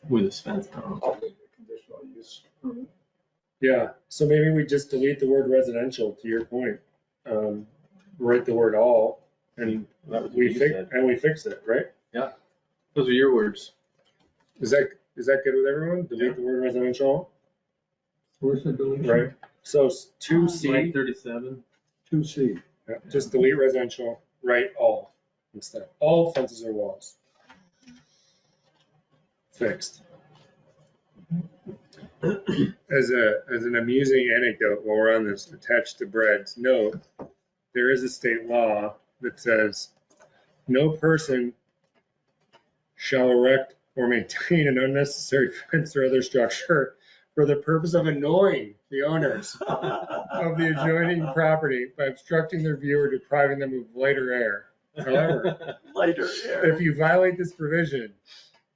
with his fence. I don't know. Conditional use. Yeah, so maybe we just delete the word residential, to your point. Write the word all, and we fix it, right? Yeah, those are your words. Is that good with everyone? Delete the word residential, Where's the deletion? right? So 2C, Line 37. 2C. just delete residential, write all instead. All fences or walls. Fixed. As an amusing anecdote, while we're on this, attached to Brad's note, there is a state law that says no person shall erect or maintain an unnecessary fence or other structure for the purpose of annoying the owners of the adjoining property by obstructing their view or depriving them of lighter air. However, Lighter air. if you violate this provision,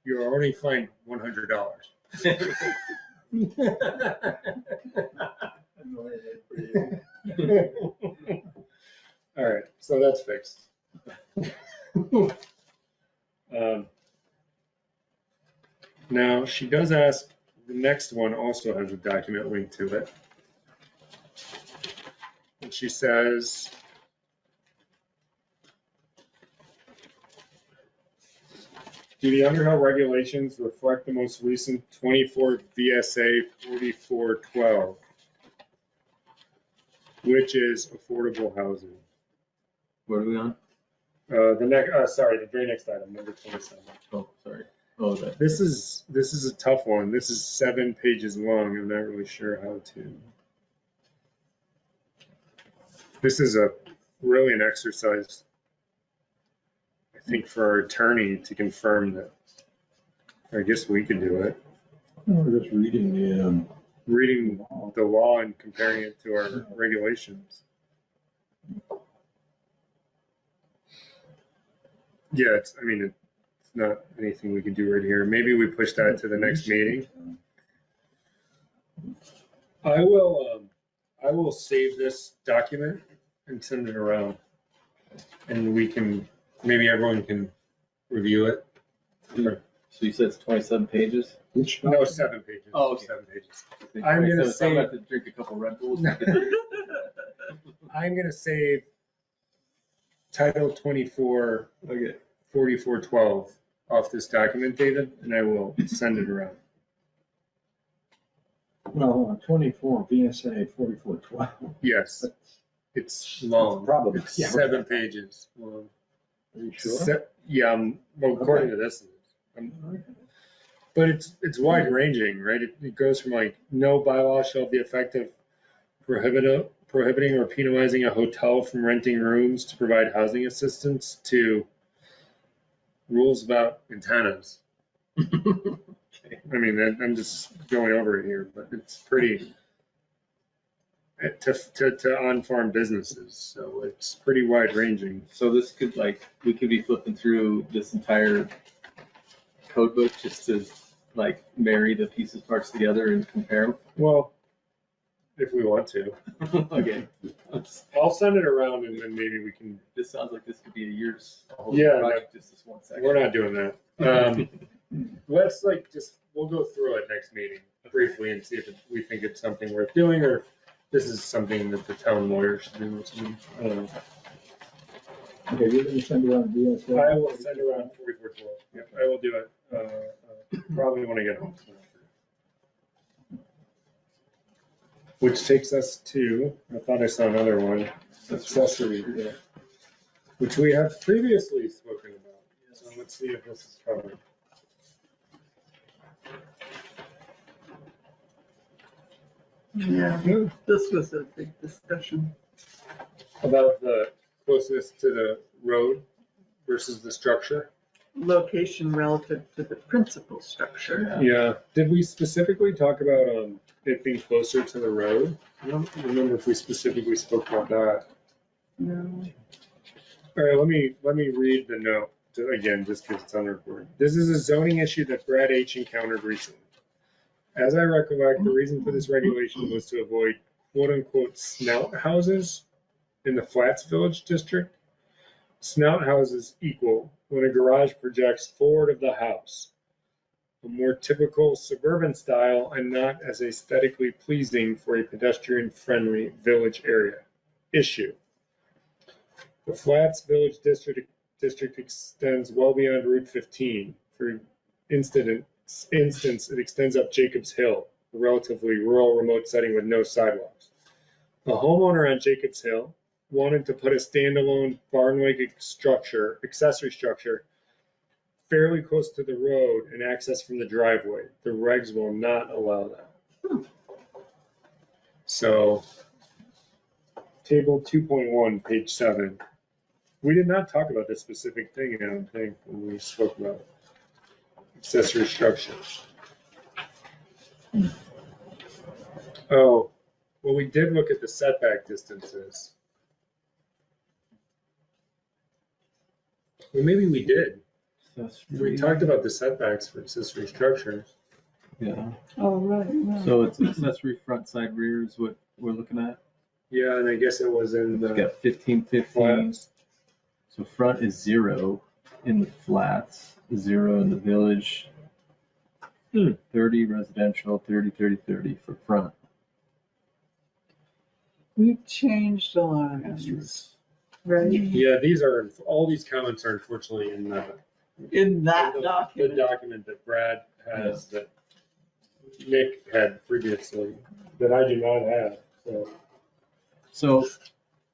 you are only fined $100. All right, so that's fixed. Now, she does ask, the next one also has a document link to it. And she says, do the Underhill regulations reflect the most recent 24 VSA 4412, which is affordable housing? What are we on? The very next item, number 27. Oh, sorry. Oh, that. This is a tough one. This is 7 pages long. I'm not really sure how to. This is really an exercise, I think, for our attorney to confirm that. I guess we can do it. We're just reading the law and comparing it to our regulations. Yeah, it's not anything we can do right here. Maybe we push that to the next meeting. I will save this document and send it around, and maybe everyone can review it. So you said it's 27 pages? No, 7 pages. Oh, okay. 7 pages. I'm gonna So I'm save. gonna have to drink a couple Red Bulls. I'm gonna save Title 24, Okay. 4412 off this document, David, and I will send it around. Well, 24 VSA 4412. Yes, it's long. Probably. It's 7 pages long. Are you sure? Yeah, well, according to this, but it's wide ranging, right? It goes from like no bylaw shall be effective prohibiting or penalizing a hotel from renting rooms to provide housing assistance to rules about antennas. I mean, I'm just going over it here, but it's pretty, to on-farm businesses, so it's pretty wide ranging. So this could we could be flipping through this entire code book just to marry the pieces parts together and compare them. Well, if we want to. Okay. I'll send it around and then maybe we can. This sounds like this could be a whole Yeah, project, just this one section. We're not doing that. Let's we'll go through it next meeting briefly and see if we think it's something worth doing or this is something that the town lawyer should do. I don't know. Okay, you're gonna send around DSL? I will send around 4412. Yep, I will do it, probably when I get home. Which takes us to, I thought I saw another one, accessory, yeah, which we have previously spoken about. So let's see if this is covered. Yeah, this was a big discussion. About the closeness to the road versus the structure? Location relative to the principal structure. Yeah. Did we specifically talk about it being closer to the road? I don't remember if we specifically spoke about that. No. All right, let me read the note again, just because it's on record. This is a zoning issue that Brad H. encountered recently. As I recollect, the reason for this regulation was to avoid quote-unquote snout houses in the Flats Village district. Snout houses equal when a garage projects forward of the house, a more typical suburban style and not as aesthetically pleasing for a pedestrian-friendly village area. Issue. The Flats Village district extends well beyond Route 15. For instance, it extends up Jacobs Hill, a relatively rural, remote setting with no sidewalks. A homeowner on Jacobs Hill wanted to put a standalone barn-like accessory structure, fairly close to the road and access from the driveway. The regs will not allow that. So, table 2.1, page 7. We did not talk about this specific thing, I don't think, when we spoke about accessory structures. Oh, well, we did look at the setback distances. Well, maybe we did. We talked about the setbacks for accessory structures. Yeah. Oh, right. So it's accessory front, side, rear is what we're looking at. Yeah, and I guess it was in It's the got 15, 15. flats. So front is 0 in the flats, 0 in the village. 30 residential, 30, 30, 30 for front. We've changed a lot of these, right? Yeah, all these comments are unfortunately in that document. the document that Brad has that Nick had previously, that I do not have, So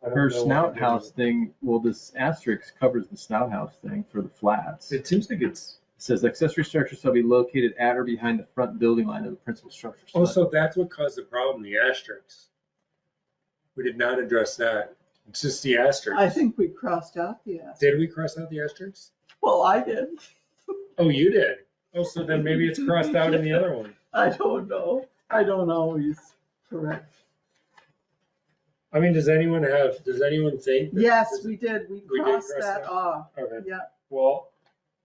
I don't her know what snout to do. house thing, well, this asterisk covers the snout house thing for the flats. It It seems like it's, says accessory structure shall be located at or behind the front building line of the principal structure. oh, so that's what caused the problem, the asterisks. We did not address that. It's just the asterisks. I think we crossed out the S. Did we cross out the asterisks? Well, I did. Oh, you did? Oh, so then maybe it's crossed out in the other one. I don't know. I don't always correct. I mean, does anyone think? that- Yes, we did. We did crossed cross that that? off. Okay, Yeah. well,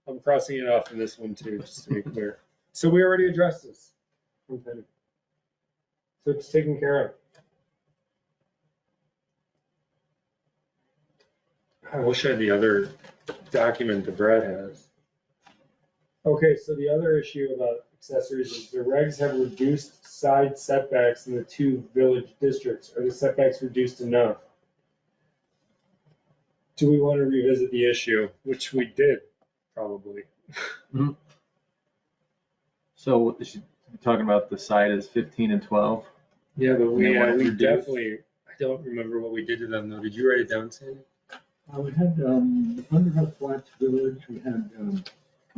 I'm crossing it off in this one too, just to be clear. So we already addressed this. Okay. So it's taken care of. I wish I had the other document that Brad has. Okay, so the other issue about accessories is the regs have reduced side setbacks in the 2 village districts. Are the setbacks reduced enough? Do we want to revisit the issue? Which we did, probably. So is she talking about the side is 15 and 12? Yeah, but And they want it we reduced? definitely, I don't remember what we did to them though. Did you write it down, Sandy? We had, Underhill Flats Village, we had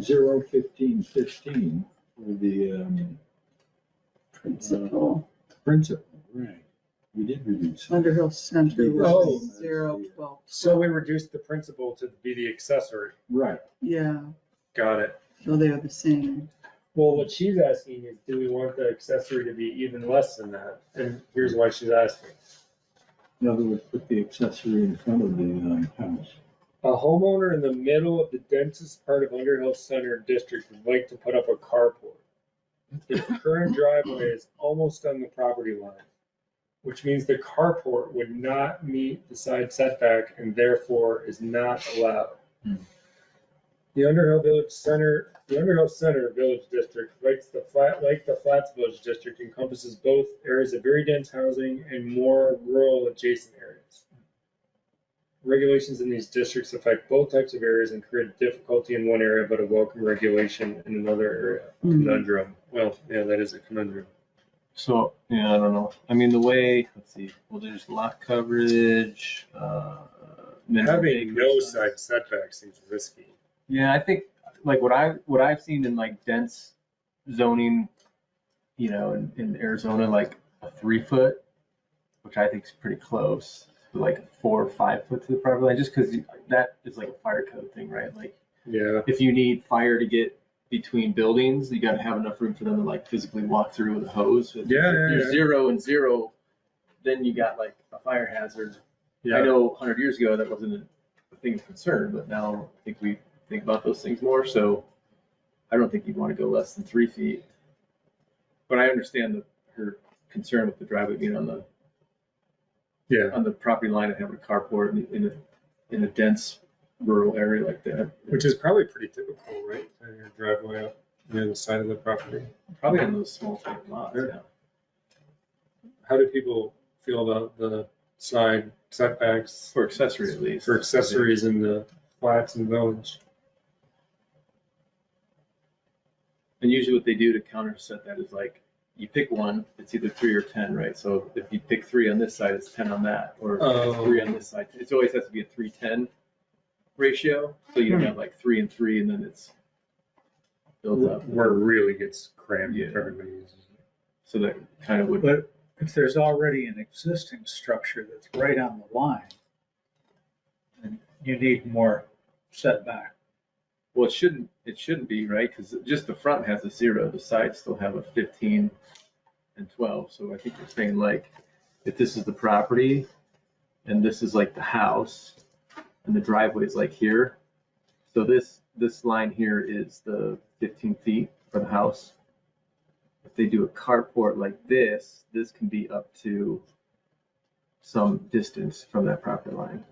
0, 15, 15 for the Principal. principal, right. We did reduce. Underhill Center Oh. was 0, 12. So we reduced the principal to be the accessory. Right. Yeah, Got it. so they're the same. Well, what she's asking is, do we want the accessory to be even less than that? And here's why she's asking. In other words, put the accessory in front of the house. A homeowner in the middle of the densest part of Underhill Center District would like to put up a carport. The current driveway is almost on the property line, which means the carport would not meet the side setback and therefore is not allowed. The Underhill Center Village District, like the Flats Village District, encompasses both areas of very dense housing and more rural adjacent areas. Regulations in these districts affect both types of areas and create difficulty in one area, but a welcome regulation in another area. Conundrum. Well, yeah, that is a conundrum. So, yeah, I don't know. I mean, the way, let's see, well, there's lot coverage, Having no side setback seems risky. Yeah, I think like what I've seen in like dense zoning, you know, in Arizona, like a 3 foot, which I think is pretty close, like 4 or 5 foot to the property line, just because that is like a fire code thing, right? Like, Yeah. if you need fire to get between buildings, you got to have enough room for them to like physically walk through with a hose. If you're 0 and 0, then you got like a fire hazard. Yeah. I know 100 years ago that wasn't a thing of concern, but now I think we think about those things more. So I don't think you'd want to go less than 3 feet. But I understand her concern with the driveway being on the property line and having a carport in a dense rural area like that. Which is probably pretty typical, right? Having your driveway up near the side of the property. Probably on those small type lots. Yeah. How do people feel about the side setbacks For accessory at least. for accessories in the flats and village? And usually what they do to counter set that is like, you pick one, it's either 3 or 10, right? So if you pick 3 on this side, it's 10 on that, or if you pick 3 on this side. It always has to be a 3-10 ratio, so you don't have like 3 and 3, and then it's built up. Where it really gets cramped Yeah. if everybody uses it. So that kind of would. But if there's already an existing structure that's right on the line, then you need more setback. Well, it shouldn't be, right? Because just the front has a 0, the sides still have a 15 and 12. So I think you're saying like, if this is the property and this is like the house and the driveway is like here. So this line here is the 15 feet for the house. If they do a carport like this can be up to some distance from that property line.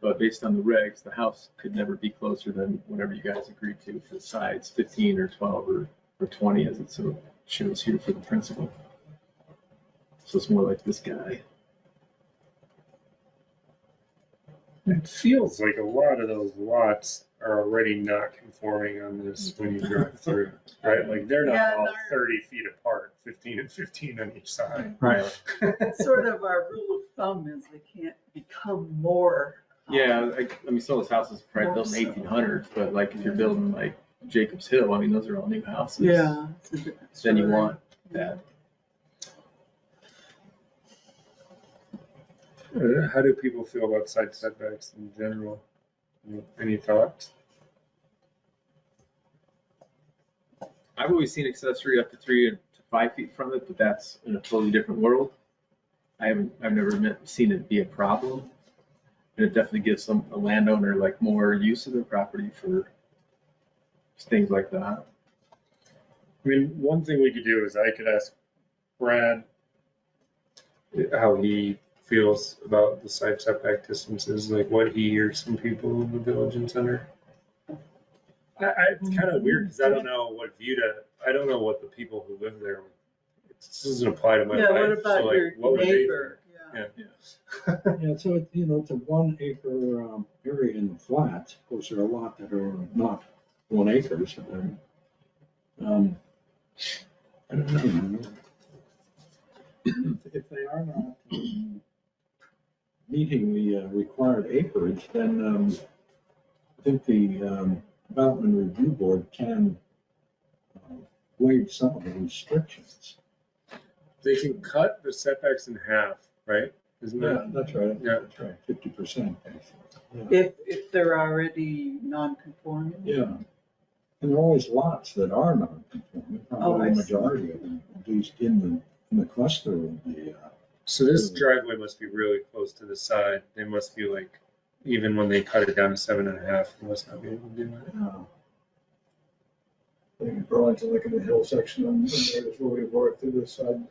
But based on the regs, the house could never be closer than whatever you guys agreed to for the sides, 15 or 12 or 20 as it sort of shows here for the principal. So it's more like this guy. It feels like a lot of those lots are already not conforming on this when you drive through, right? Like they're not Yeah, all they're- 30 feet apart, 15 and 15 on each side. Right. Sort of our rule of thumb is they can't become more. Yeah, I mean, some of those houses are probably built in the 1800s, but like if you're building like Jacobs Hill, I mean, those are all new houses. Yeah. It's a different Then you story. want that. How do people feel about side setbacks in general? Any thoughts? I've always seen accessory up to 3 to 5 feet from it, but that's in a totally different world. I've never seen it be a problem. And it definitely gives a landowner like more use of their property for things like that. I mean, one thing we could do is I could ask Brad how he feels about the side setback distances, like what he hears from people in the village and center. It's kind of weird because I don't know what the people who live there, this doesn't apply to my life. Yeah, what about so, like, your what would they neighbor? think? Yeah. Yeah, so it's a 1 acre area in the flats. Of course, there are a lot that are not 1 acre. So I don't know. If they are not meeting the required acreage, then I think the Development Review Board can waive some of the restrictions. They can cut the setbacks in half, right? Isn't that? That's right. Yeah. That's right, 50%. If they're already non-conforming? Yeah. And there are always lots that are non-conforming, Oh, probably I the see. majority of them, at least in the cluster of the, So this driveway must be really close to the side. They must be like, even when they cut it down to 7.5, they must not be able to do that. I think in Burlington, like in the hill section, on there is where we work through the side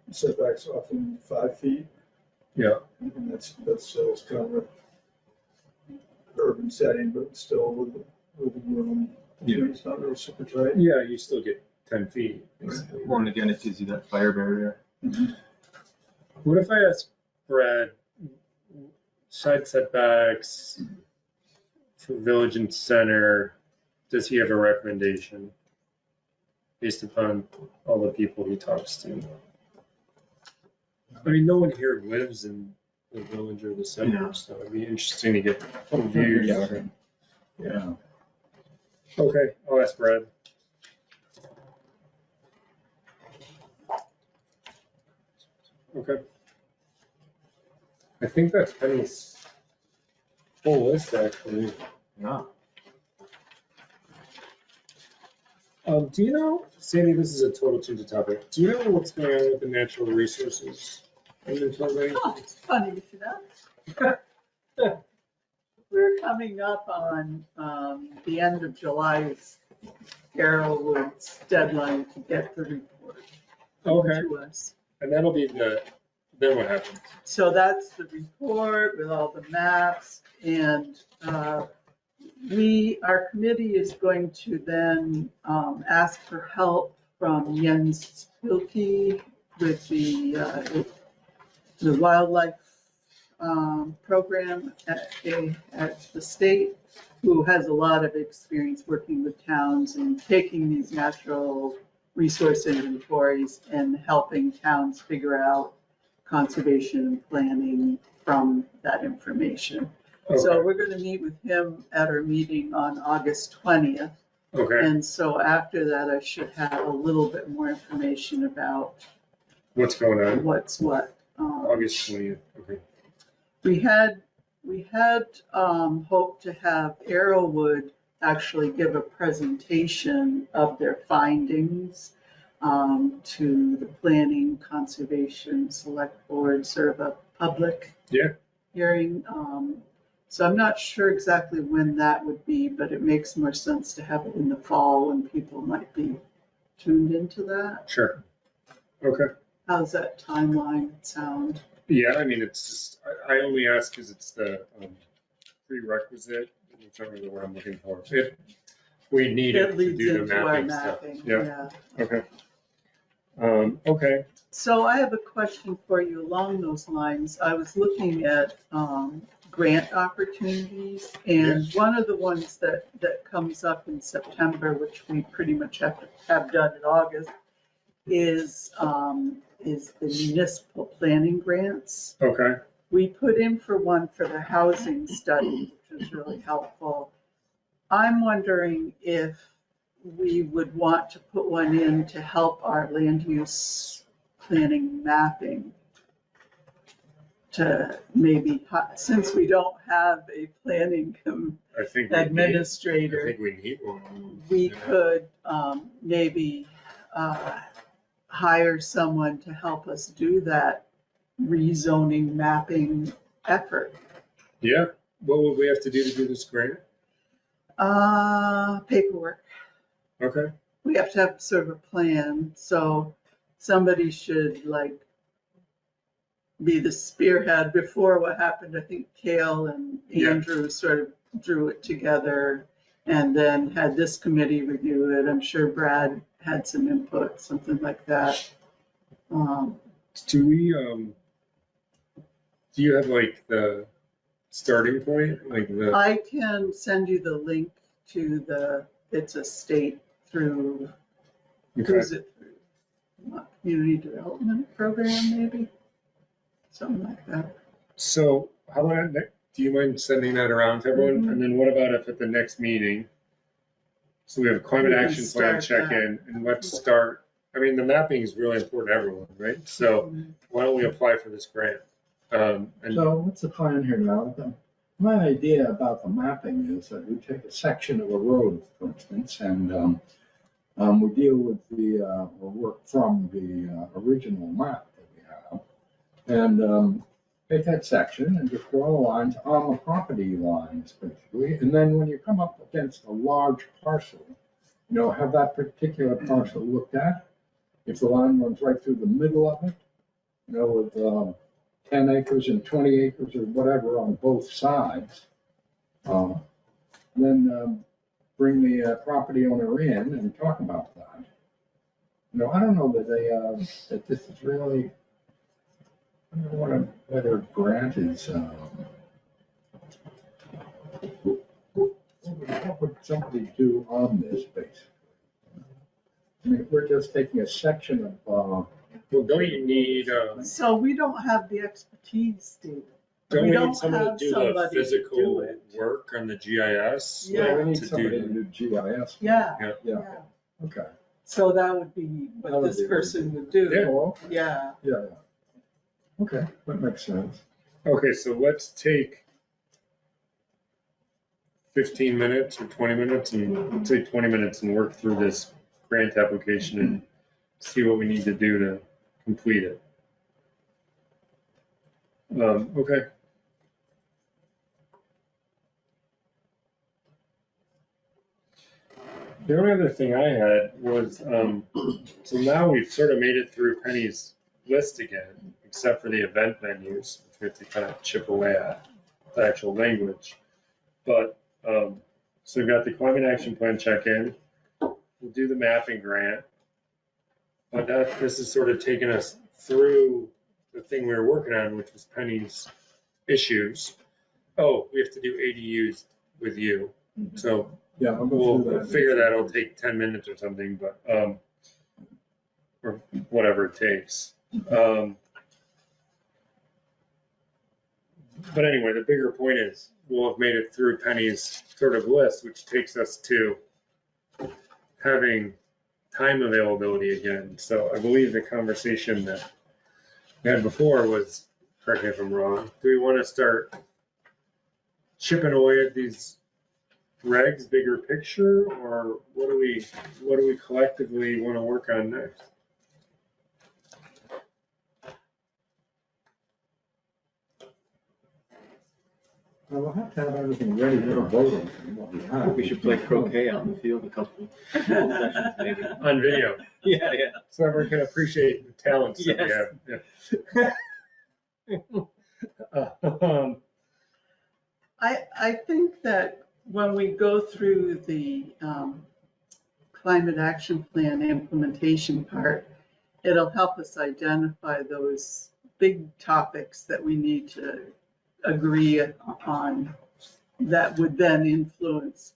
setbacks often 5 feet. Yeah. And that's still kind of an urban setting, but still with the room. Yeah. It's not real super tight. Yeah, you still get 10 feet. Basically. Well, and again, it gives you that fire barrier. What if I ask Brad, side setbacks for village and center, does he have a recommendation based upon all the people he talks to? I mean, no one here lives in the village or the center, Yeah. so it'd be interesting to get views. yeah. Okay, I'll ask Brad. Okay. I think that's Penny's full list, actually. Yeah. Do you know, Sandy, this is a total change of topic. Do you know what's going on with the natural resources inventory? Oh, it's funny you should ask. We're coming up on the end of July's Arrowwood's deadline to get the report Okay, to us. and that'll be then what happens? So that's the report with all the maps, and our committee is going to then ask for help from Jens Wilke with the wildlife program at the state, who has a lot of experience working with towns and taking these natural resource inventories and helping towns figure out conservation and planning from that information. So Okay, we're going to meet with him at our meeting on August 20th. okay, And so after that, I should have a little bit more information about what's going on? what's what. August 20th, okay. We had hoped to have Arrowwood actually give a presentation of their findings to the Planning Conservation Select Board, sort of a public hearing. So I'm not sure exactly when that would be, but it makes more sense to have it in the fall when people might be tuned into that. Sure. Okay. How's that timeline sound? Yeah, I mean, it's just, I only ask because it's the prerequisite, which I don't know what I'm looking for. If we need it It to leads do the into our mapping stuff. mapping, Yeah, yeah. okay. Okay, So I have a question for you along those lines. I was looking at grant opportunities, and one of the ones that comes up in September, which we pretty much have to have done in August, is the municipal planning grants. okay. We put in for one for the housing study, which was really helpful. I'm wondering if we would want to put one in to help our land use planning mapping. To maybe, since we don't have a planning I think we administrator, I think we need one. we Yeah. could maybe hire someone to help us do that rezoning mapping effort. Yeah, what would we have to do this grant? Paperwork. Okay, We have to have sort of a plan, so somebody should like be the spearhead. Before what happened, I think Kale and Andrew sort of drew it together and then had this committee review it. I'm sure Brad had some input, something like that. do you have like the starting point, like the, I can send you the link to it's a state through, okay, who's it through? Community Development Program, maybe? Something like that. so how about, do you mind sending that around to everyone? Mhm. And then what about if at the next meeting, So we have a climate We can action plan start check-in, and let's start, I mean, the mapping is really important to everyone, right? So why don't we apply for this grant? And So what's the plan here now? My idea about the mapping is that we take a section of a road, for instance, and we deal with or work from the original map that we have. And take that section and just draw lines on the property lines, basically. And then when you come up against a large parcel, have that particular parcel looked at. If the line runs right through the middle of it, with 10 acres and 20 acres or whatever on both sides, then bring the property owner in and talk about that. I don't know that this is really, I don't know whether grant is, what would somebody do on this basically? I mean, if we're just taking a section of, well, don't you need, So we don't have the expertise, David. don't We we don't need somebody to have do the somebody to do physical it. work on the GIS? Yeah. we need To somebody do- to do GIS. Yeah, Yeah. Yeah, yeah. okay. So that would be That what would this be- person would do. Oh, Yeah. yeah. Okay, that makes sense. Okay, so let's take 15 minutes or 20 minutes, and let's say 20 minutes and work through this grant application and see what we need to do to complete it. Okay. The only other thing I had was, so now we've sort of made it through Penny's list again, except for the event venues, which we have to kind of chip away at, the actual language. But, so we've got the climate action plan check-in, we'll do the mapping grant. But this is sort of taking us through the thing we were working on, which was Penny's issues. Oh, we have to do ADUs with you. So Yeah, I'll go we'll through that. figure that it'll take 10 minutes or something, but, or whatever it takes. But anyway, the bigger point is we'll have made it through Penny's sort of list, which takes us to having time availability again. So I believe the conversation that we had before was, correct me if I'm wrong, do we want to start chipping away at these regs, bigger picture, or what do we collectively want to work on next? Well, we'll have to have everything ready for voting. I think we should play croquet out in the field a couple sessions maybe. On video, Yeah, yeah. so everyone can appreciate the talents that we have. I think that when we go through the climate action plan implementation part, it'll help us identify those big topics that we need to agree on that would then influence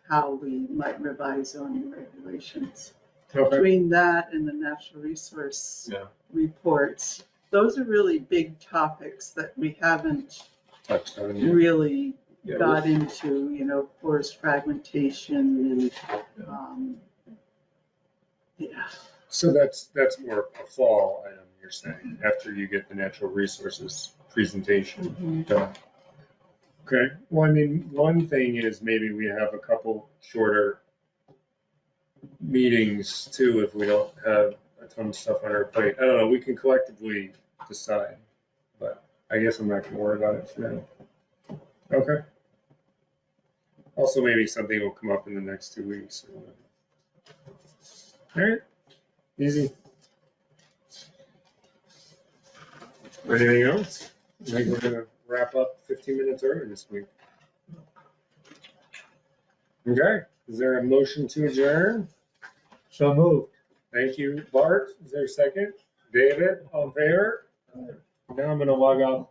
how we might revise zoning regulations. Okay. Between that and the natural resource Yeah. reports, those are really big topics that we haven't Touched on, yeah. really Yeah, got into, forest fragmentation and, yeah. So that's more a fall item, you're saying, after you get the natural resources presentation done. Okay, well, I mean, one thing is maybe we have a couple shorter meetings too, if we don't have a ton of stuff on our plate. I don't know, we can collectively decide, but I guess I'm not gonna worry about it for now. Okay. Also, maybe something will come up in the next 2 weeks. All right, easy. Anything else? I think we're gonna wrap up 15 minutes early this week. Okay, is there a motion to adjourn? So moved. Thank you, Bart. Is there a second? David, all in favor? Now I'm gonna log off.